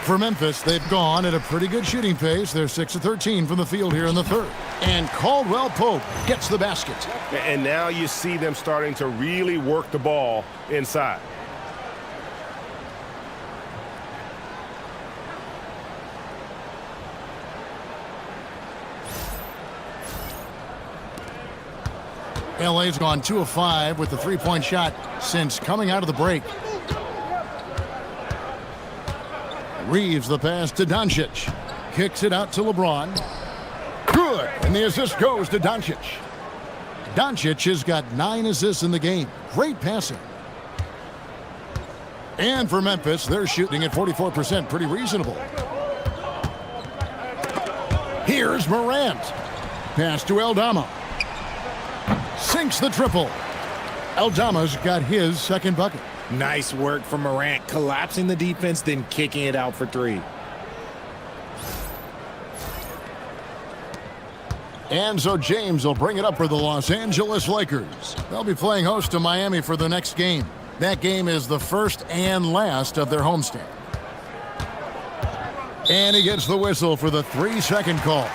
For Memphis, they've gone at a pretty good shooting pace. They're 6 of 13 from the field here in the third. And Caldwell Pope gets the basket. And now you see them starting to really work the ball inside. LA's gone 2 of 5 with the three-point shot since coming out of the break. Reeves the pass to Doncic. Kicks it out to LeBron. Good, and the assist goes to Doncic. Doncic has got 9 assists in the game. Great passing. And for Memphis, they're shooting at 44%, pretty reasonable. Here's Morant. Pass to Aldama. Sinks the triple. Aldama's got his second bucket. Nice work from Morant, collapsing the defense, then kicking it out for three. And so James will bring it up for the Los Angeles Lakers. They'll be playing host to Miami for the next game. That game is the first and last of their homestand. And he gets the whistle for the 3-second call.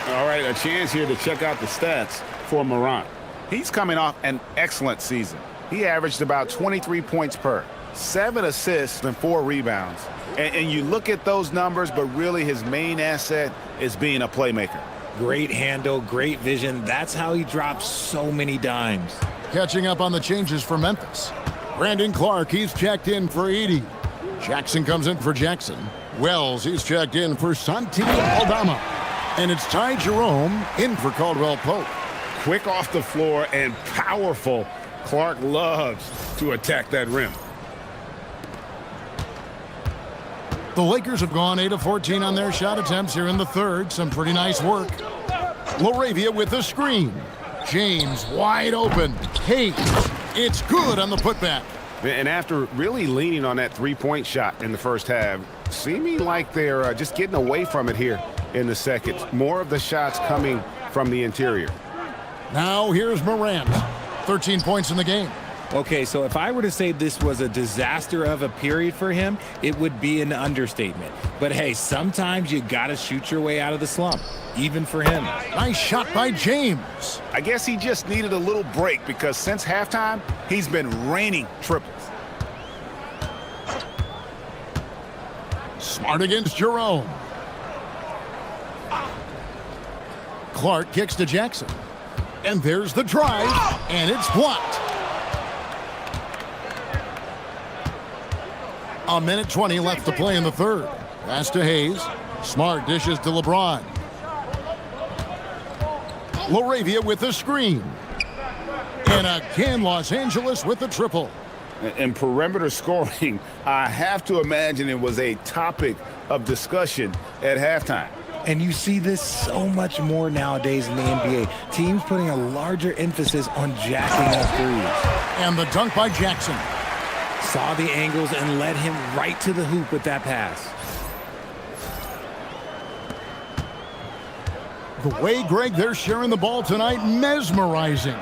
All right, a chance here to check out the stats for Morant. He's coming off an excellent season. He averaged about 23 points per, 7 assists and 4 rebounds. And you look at those numbers, but really his main asset is being a playmaker. Great handle, great vision. That's how he drops so many dimes. Catching up on the changes for Memphis. Brandon Clark, he's checked in for Edey. Jackson comes in for Jackson. Wells, he's checked in for Santi Aldama. And it's Ty Jerome in for Caldwell Pope. Quick off the floor and powerful. Clark loves to attack that rim. The Lakers have gone 8 of 14 on their shot attempts here in the third. Some pretty nice work. Laravia with the screen. James wide open. Hayes. It's good on the putback. And after really leaning on that three-point shot in the first half, seeming like they're just getting away from it here in the second. More of the shots coming from the interior. Now here's Morant. 13 points in the game. Okay, so if I were to say this was a disaster of a period for him, it would be an understatement. But hey, sometimes you gotta shoot your way out of the slump, even for him. Nice shot by James. I guess he just needed a little break because since halftime, he's been raining triples. Smart against Jerome. Clark kicks to Jackson. And there's the drive, and it's blocked. A minute 20 left to play in the third. Pass to Hayes. Smart dishes to LeBron. Laravia with the screen. And again, Los Angeles with the triple. And perimeter scoring, I have to imagine it was a topic of discussion at halftime. And you see this so much more nowadays in the NBA. Teams putting a larger emphasis on jacking up threes. And the dunk by Jackson. Saw the angles and led him right to the hoop with that pass. The way, Greg, they're sharing the ball tonight, mesmerizing.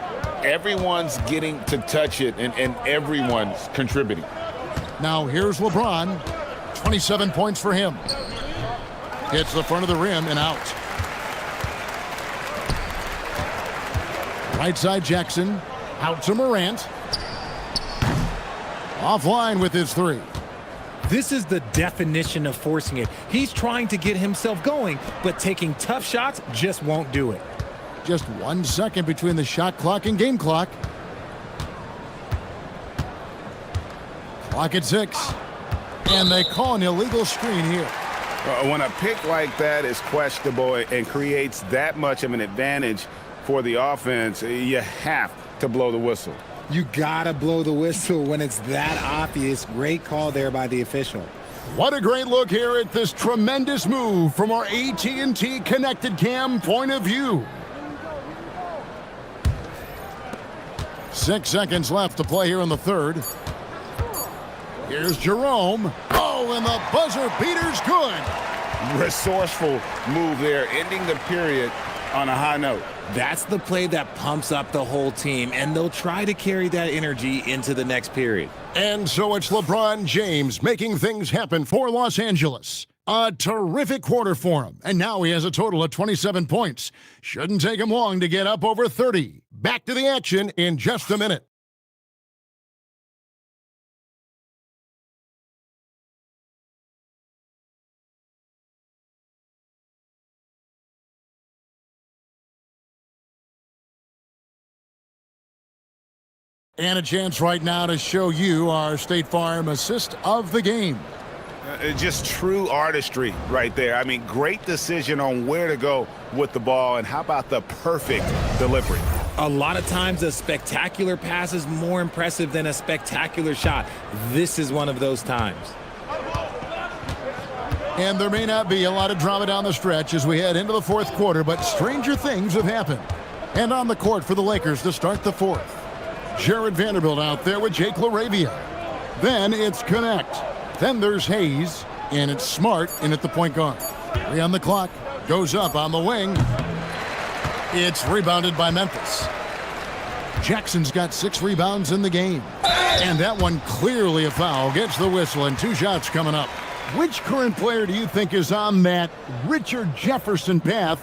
Everyone's getting to touch it, and everyone's contributing. Now here's LeBron. 27 points for him. Hits the front of the rim and out. Right side Jackson. Out to Morant. Offline with his three. This is the definition of forcing it. He's trying to get himself going, but taking tough shots just won't do it. Just 1 second between the shot clock and game clock. Clock at 6. And they call an illegal screen here. When a pick like that is questionable and creates that much of an advantage for the offense, you have to blow the whistle. You gotta blow the whistle when it's that obvious. Great call there by the official. What a great look here at this tremendous move from our AT&T Connected Cam point of view. 6 seconds left to play here in the third. Here's Jerome. Oh, and the buzzer beater's good. Resourceful move there, ending the period on a high note. That's the play that pumps up the whole team, and they'll try to carry that energy into the next period. And so it's LeBron James making things happen for Los Angeles. A terrific quarter for him, and now he has a total of 27 points. Shouldn't take him long to get up over 30. Back to the action in just a minute. And a chance right now to show you our State Farm assist of the game. Just true artistry right there. I mean, great decision on where to go with the ball, and how about the perfect delivery? A lot of times a spectacular pass is more impressive than a spectacular shot. This is one of those times. And there may not be a lot of drama down the stretch as we head into the fourth quarter, but stranger things have happened. And on the court for the Lakers to start the fourth. Jared Vanderbilt out there with Jake LaRavia. Then it's Connect. Then there's Hayes, and it's Smart in at the point guard. 3 on the clock. Goes up on the wing. It's rebounded by Memphis. Jackson's got 6 rebounds in the game. And that one clearly a foul. Gets the whistle, and 2 shots coming up. Which current player do you think is on that Richard Jefferson path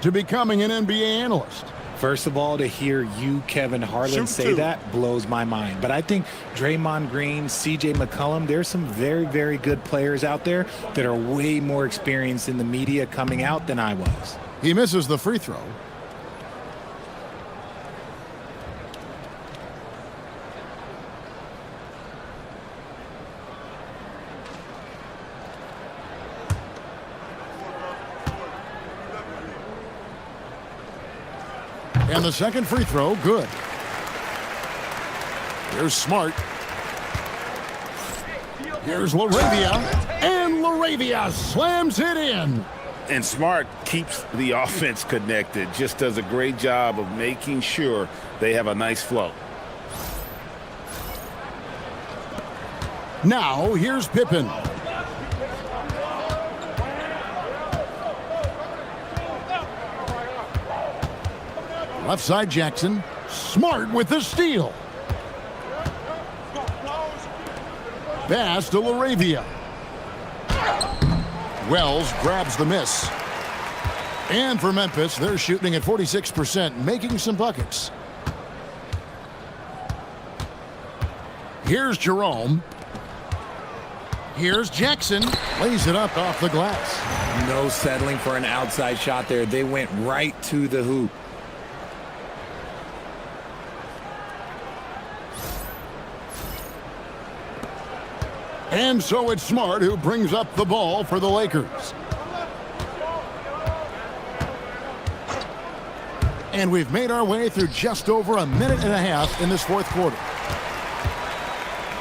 to becoming an NBA analyst? First of all, to hear you, Kevin Harlan, say that blows my mind. But I think Draymond Green, C.J. McCollum, there's some very, very good players out there that are way more experienced in the media coming out than I was. He misses the free throw. And the second free throw, good. Here's Smart. Here's LaRavia. And LaRavia slams it in. And Smart keeps the offense connected. Just does a great job of making sure they have a nice flow. Now, here's Pippen. Left side Jackson. Smart with the steal. Pass to LaRavia. Wells grabs the miss. And for Memphis, they're shooting at 46%, making some buckets. Here's Jerome. Here's Jackson. Lays it up off the glass. No settling for an outside shot there. They went right to the hoop. And so it's Smart who brings up the ball for the Lakers. And we've made our way through just over a minute and a half in this fourth quarter.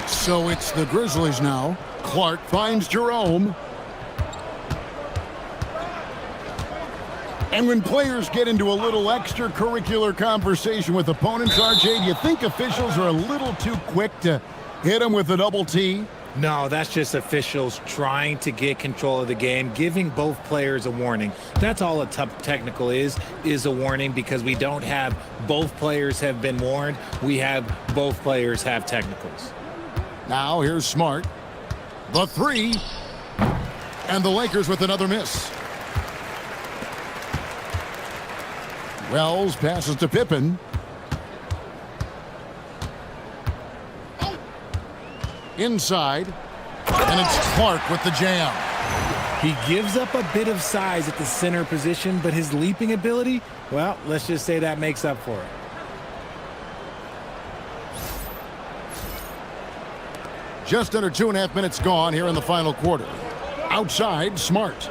So it's the Grizzlies now. Clark finds Jerome. And when players get into a little extracurricular conversation with opponents, RJ, do you think officials are a little too quick to hit them with a double T? No, that's just officials trying to get control of the game, giving both players a warning. That's all a technical is a warning, because we don't have both players have been warned. We have both players have technicals. Now here's Smart. The three. And the Lakers with another miss. Wells passes to Pippen. Inside. And it's Clark with the jam. He gives up a bit of size at the center position, but his leaping ability, well, let's just say that makes up for it. Just under 2.5 minutes gone here in the final quarter. Outside, Smart.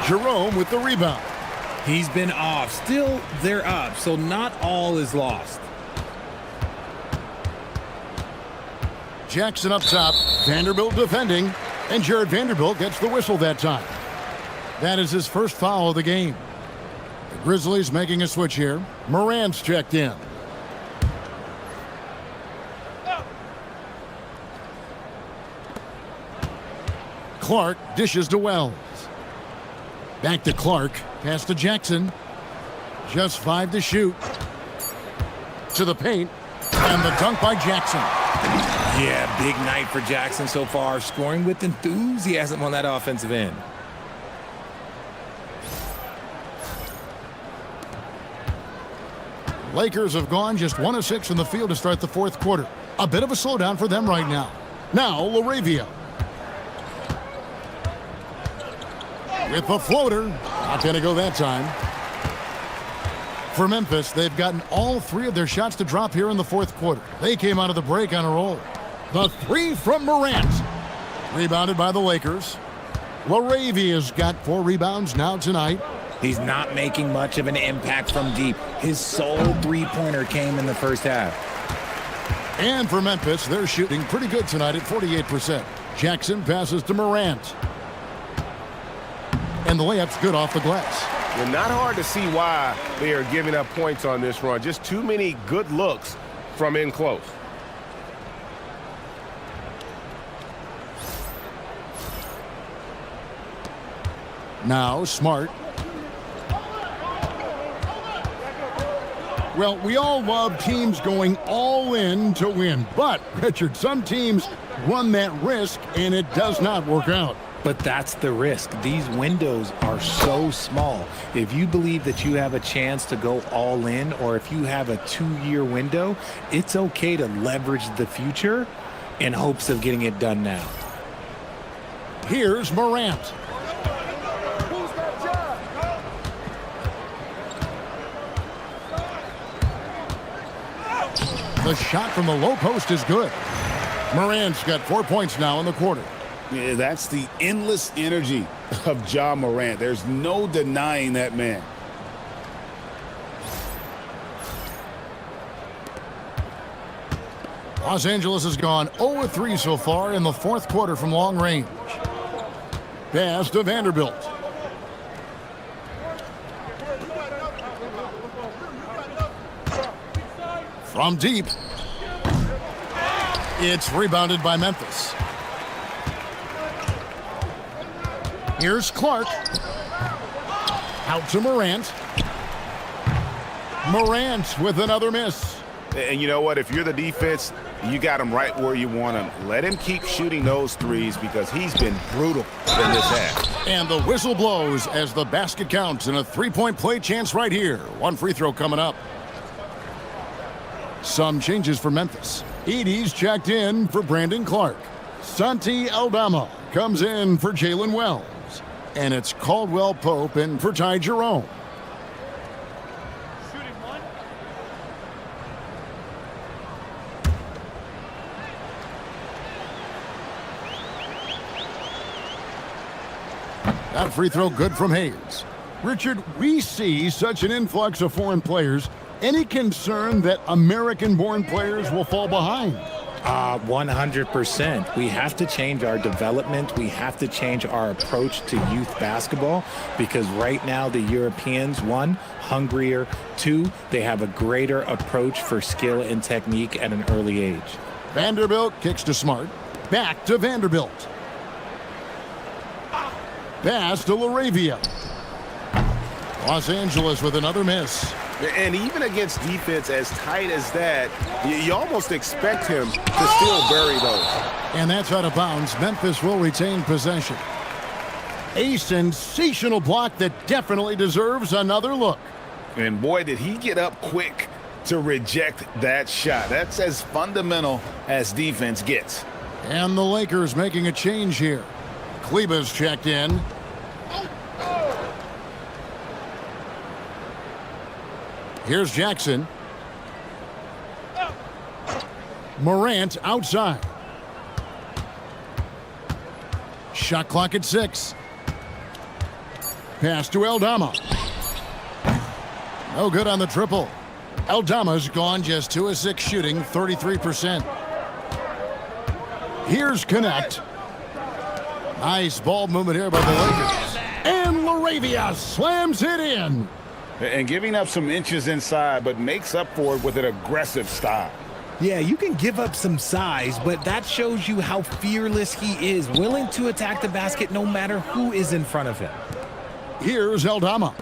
Jerome with the rebound. He's been off. Still, they're up, so not all is lost. Jackson up top. Vanderbilt defending. And Jared Vanderbilt gets the whistle that time. That is his first foul of the game. The Grizzlies making a switch here. Morant's checked in. Clark dishes to Wells. Back to Clark. Pass to Jackson. Just 5 to shoot. To the paint. And the dunk by Jackson. Yeah, big night for Jackson so far. Scoring with enthusiasm on that offensive end. Lakers have gone just 1 of 6 from the field to start the fourth quarter. A bit of a slowdown for them right now. Now, LaRavia. With the floater. Not going to go that time. For Memphis, they've gotten all 3 of their shots to drop here in the fourth quarter. They came out of the break on a roll. The 3 from Morant. Rebounded by the Lakers. LaRavia's got 4 rebounds now tonight. He's not making much of an impact from deep. His sole three-pointer came in the first half. And for Memphis, they're shooting pretty good tonight at 48%. Jackson passes to Morant. And the layup's good off the glass. Well, not hard to see why they are giving up points on this run. Just too many good looks from in close. Now Smart. Well, we all love teams going all in to win. But, Richard, some teams run that risk, and it does not work out. But that's the risk. These windows are so small. If you believe that you have a chance to go all in, or if you have a 2-year window, it's okay to leverage the future in hopes of getting it done now. Here's Morant. The shot from the low post is good. Morant's got 4 points now in the quarter. Yeah, that's the endless energy of Ja Morant. There's no denying that man. Los Angeles has gone 0-3 so far in the fourth quarter from long range. Pass to Vanderbilt. From deep. It's rebounded by Memphis. Here's Clark. Out to Morant. Morant with another miss. And you know what? If you're the defense, you got him right where you want him. Let him keep shooting those threes because he's been brutal in this half. And the whistle blows as the basket counts and a three-point play chance right here. One free throw coming up. Some changes for Memphis. Edey's checked in for Brandon Clark. Santi Aldama comes in for Jalen Wells. And it's Caldwell Pope in for Ty Jerome. That free throw good from Hayes. Richard, we see such an influx of foreign players. Any concern that American-born players will fall behind? 100%. We have to change our development. We have to change our approach to youth basketball because right now the Europeans, one, hungrier, two, they have a greater approach for skill and technique at an early age. Vanderbilt kicks to Smart. Back to Vanderbilt. Pass to LaRavia. Los Angeles with another miss. And even against defense as tight as that, you almost expect him to still bury those. And that's out of bounds. Memphis will retain possession. A sensational block that definitely deserves another look. And boy, did he get up quick to reject that shot. That's as fundamental as defense gets. And the Lakers making a change here. Kleba's checked in. Here's Jackson. Morant outside. Shot clock at 6. Pass to Aldama. No good on the triple. Aldama's gone just 2 of 6 shooting, 33%. Here's Connect. Nice ball movement here by the Lakers. And LaRavia slams it in. And giving up some inches inside, but makes up for it with an aggressive style. Yeah, you can give up some size, but that shows you how fearless he is, willing to attack the basket no matter who is in front of him. Here's Aldama.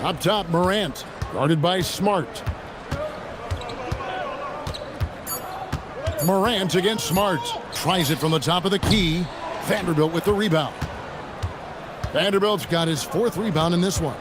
Up top, Morant, guarded by Smart. Morant against Smart. Tries it from the top of the key. Vanderbilt with the rebound. Vanderbilt's got his 4th rebound in this one.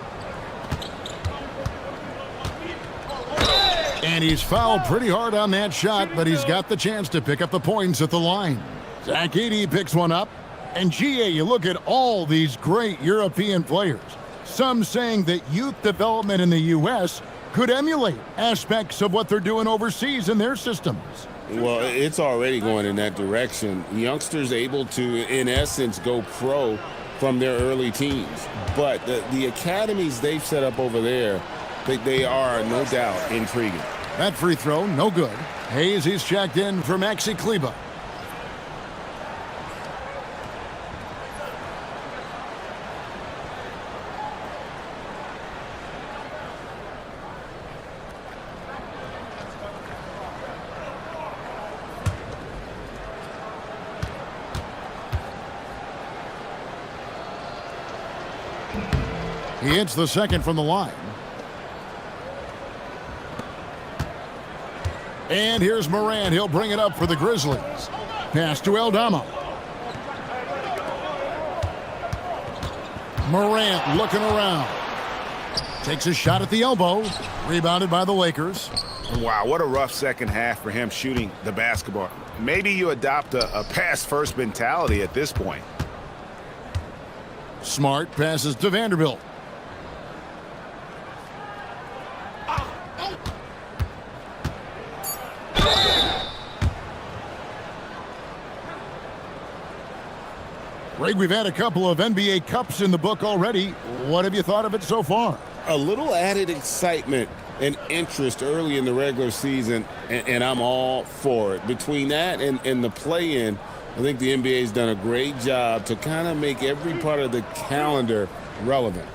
And he's fouled pretty hard on that shot, but he's got the chance to pick up the points at the line. Zach Edey picks one up. And GA, you look at all these great European players. Some saying that youth development in the U.S. could emulate aspects of what they're doing overseas in their systems. Well, it's already going in that direction. Youngsters able to, in essence, go pro from their early teens. But the academies they've set up over there, they are, no doubt, intriguing. That free throw, no good. Hayes, he's checked in for Maxi Kleber. He hits the second from the line. And here's Morant. He'll bring it up for the Grizzlies. Pass to Aldama. Morant looking around. Takes a shot at the elbow. Rebounded by the Lakers. Wow, what a rough second half for him shooting the basketball. Maybe you adopt a pass-first mentality at this point. Smart passes to Vanderbilt. Greg, we've had a couple of NBA Cups in the book already. What have you thought of it so far? A little added excitement and interest early in the regular season, and I'm all for it. Between that and the play-in, I think the NBA's done a great job to kind of make every part of the calendar relevant.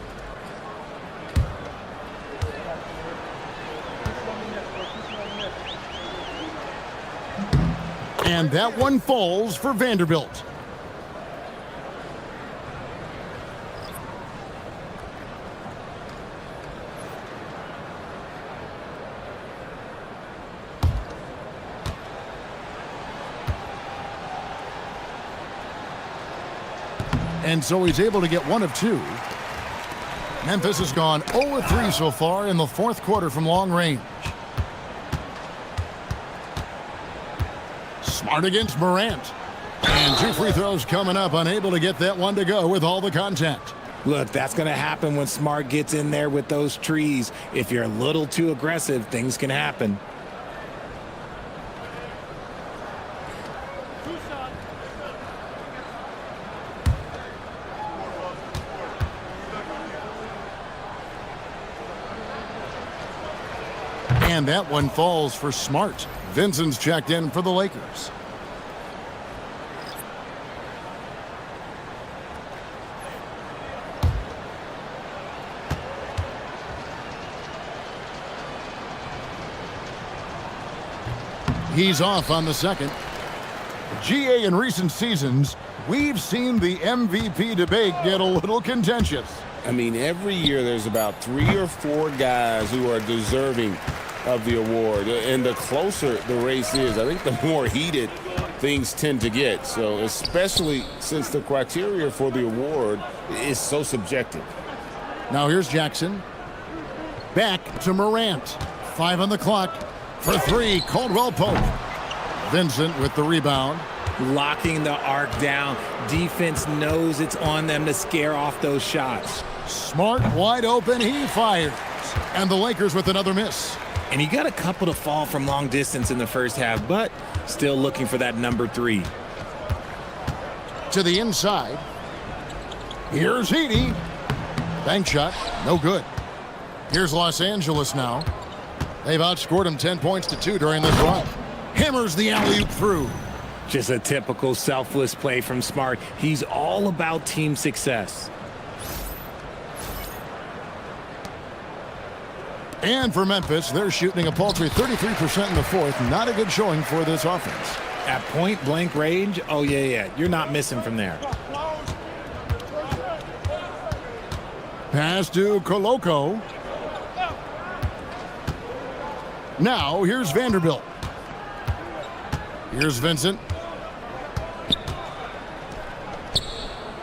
And that one falls for Vanderbilt. And so he's able to get 1 of 2. Memphis has gone 0 of 3 so far in the 4th quarter from long range. Smart against Morant. And 2 free throws coming up, unable to get that one to go with all the contact. Look, that's going to happen when Smart gets in there with those trees. If you're a little too aggressive, things can happen. And And that one falls for Smart. Vincent's checked in for the Lakers. He's off on the second. GA, in recent seasons, we've seen the MVP debate get a little contentious. I mean, every year there's about 3 or 4 guys who are deserving of the award. And the closer the race is, I think the more heated things tend to get. So especially since the criteria for the award is so subjective. Now here's Jackson. Back to Morant. 5 on the clock. For 3, Caldwell Pope. Vincent with the rebound. Locking the arc down. Defense knows it's on them to scare off those shots. Smart wide open. He fires. And the Lakers with another miss. And he got a couple to fall from long distance in the first half, but still looking for that number 3. To the inside. Here's Edey. Bank shot. No good. Here's Los Angeles now. They've outscored him 10 points to 2 during this drive. Hammers the alley-oop through. Just a typical selfless play from Smart. He's all about team success. And for Memphis, they're shooting a paltry 33% in the fourth. Not a good showing for this offense. At point-blank range, oh, yeah. You're not missing from there. Pass to Koloko. Now, here's Vanderbilt. Here's Vincent.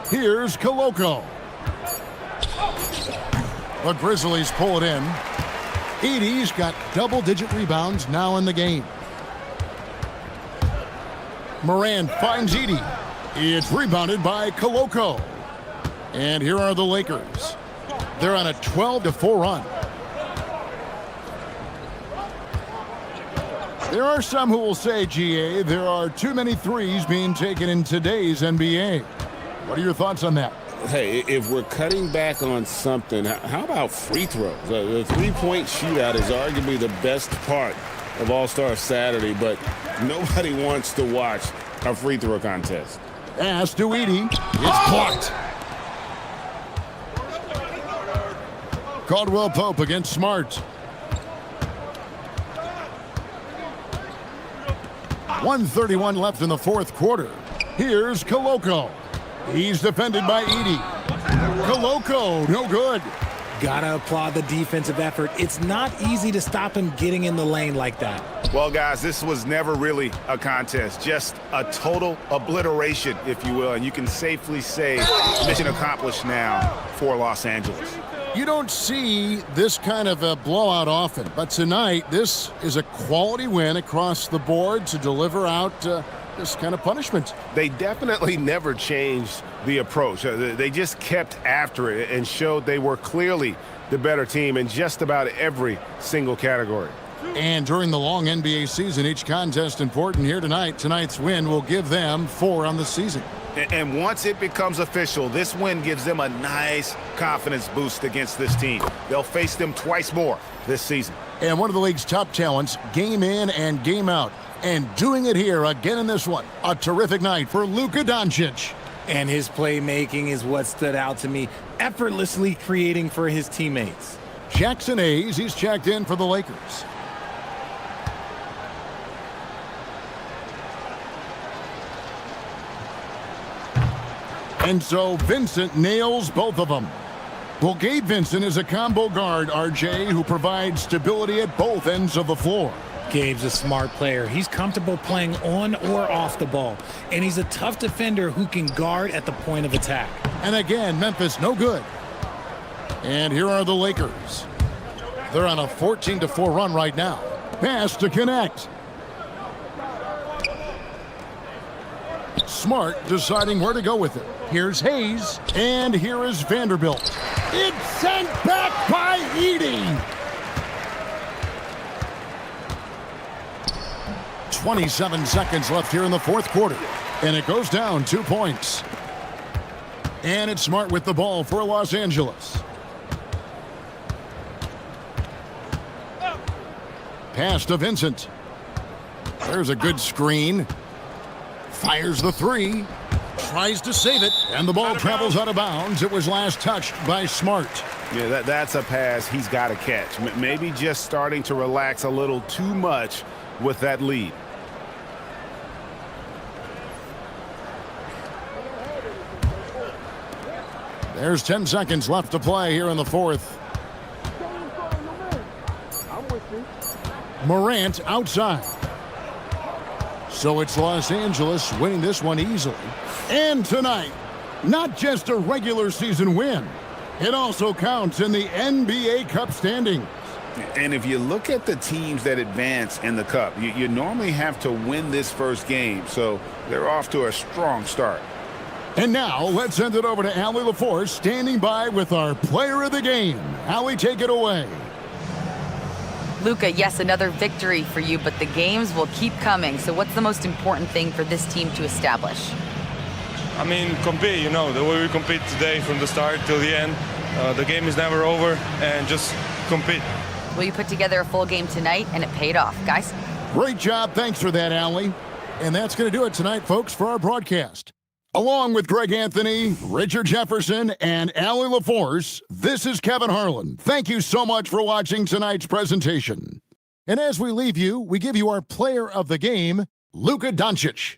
Here's Koloko. The Grizzlies pull it in. Edey's got double-digit rebounds now in the game. Morant finds Edey. It's rebounded by Koloko. And here are the Lakers. They're on a 12-4 run. There are some who will say, GA, there are too many threes being taken in today's NBA. What are your thoughts on that? Hey, if we're cutting back on something, how about free throws? The three-point shootout is arguably the best part of All-Star Saturday, but nobody wants to watch a free throw contest. Pass to Edey. It's blocked. Caldwell Pope against Smart. 1:31 left in the fourth quarter. Here's Koloko. He's defended by Edey. Koloko, no good. Gotta applaud the defensive effort. It's not easy to stop him getting in the lane like that. Well, guys, this was never really a contest, just a total obliteration, if you will, and you can safely say mission accomplished now for Los Angeles. You don't see this kind of a blowout often, but tonight this is a quality win across the board to deliver out this kind of punishment. They definitely never changed the approach. They just kept after it and showed they were clearly the better team in just about every single category. And during the long NBA season, each contest important. Here tonight. Tonight's win will give them 4 on the season. And once it becomes official, this win gives them a nice confidence boost against this team. They'll face them twice more this season. And one of the league's top talents, game in and game out. And doing it here again in this one. A terrific night for Luka Doncic. And his playmaking is what stood out to me, effortlessly creating for his teammates. Jackson Hayes, he's checked in for the Lakers. And so Vincent nails both of them. Well, Gabe Vincent is a combo guard, RJ, who provides stability at both ends of the floor. Gabe's a smart player. He's comfortable playing on or off the ball. And he's a tough defender who can guard at the point of attack. And again, Memphis no good. And here are the Lakers. They're on a 14-4 run right now. Pass to connect. Smart deciding where to go with it. Here's Hayes, and here is Vanderbilt. It's sent back by Edey. 27 seconds left here in the fourth quarter, and it goes down 2 points. And it's Smart with the ball for Los Angeles. Pass to Vincent. There's a good screen. Fires the three. Tries to save it. And the ball travels out of bounds. It was last touched by Smart. Yeah, that's a pass he's got to catch. Maybe just starting to relax a little too much with that lead. There's 10 seconds left to play here in the fourth. Morant outside. So it's Los Angeles winning this one easily. And tonight, not just a regular season win, it also counts in the NBA Cup standings. And if you look at the teams that advance in the Cup, you normally have to win this first game, so they're off to a strong start. And now, let's send it over to Allie LaForce, standing by with our player of the game. Allie, take it away. Luka, yes, another victory for you, but the games will keep coming. So what's the most important thing for this team to establish? I mean, compete, the way we compete today from the start till the end. The game is never over, and just compete. Will you put together a full game tonight? And it paid off, guys. Great job. Thanks for that, Allie. And that's going to do it tonight, folks, for our broadcast. Along with Greg Anthony, Richard Jefferson, and Allie LaForce, this is Kevin Harlan. Thank you so much for watching tonight's presentation. And as we leave you, we give you our player of the game, Luka Doncic.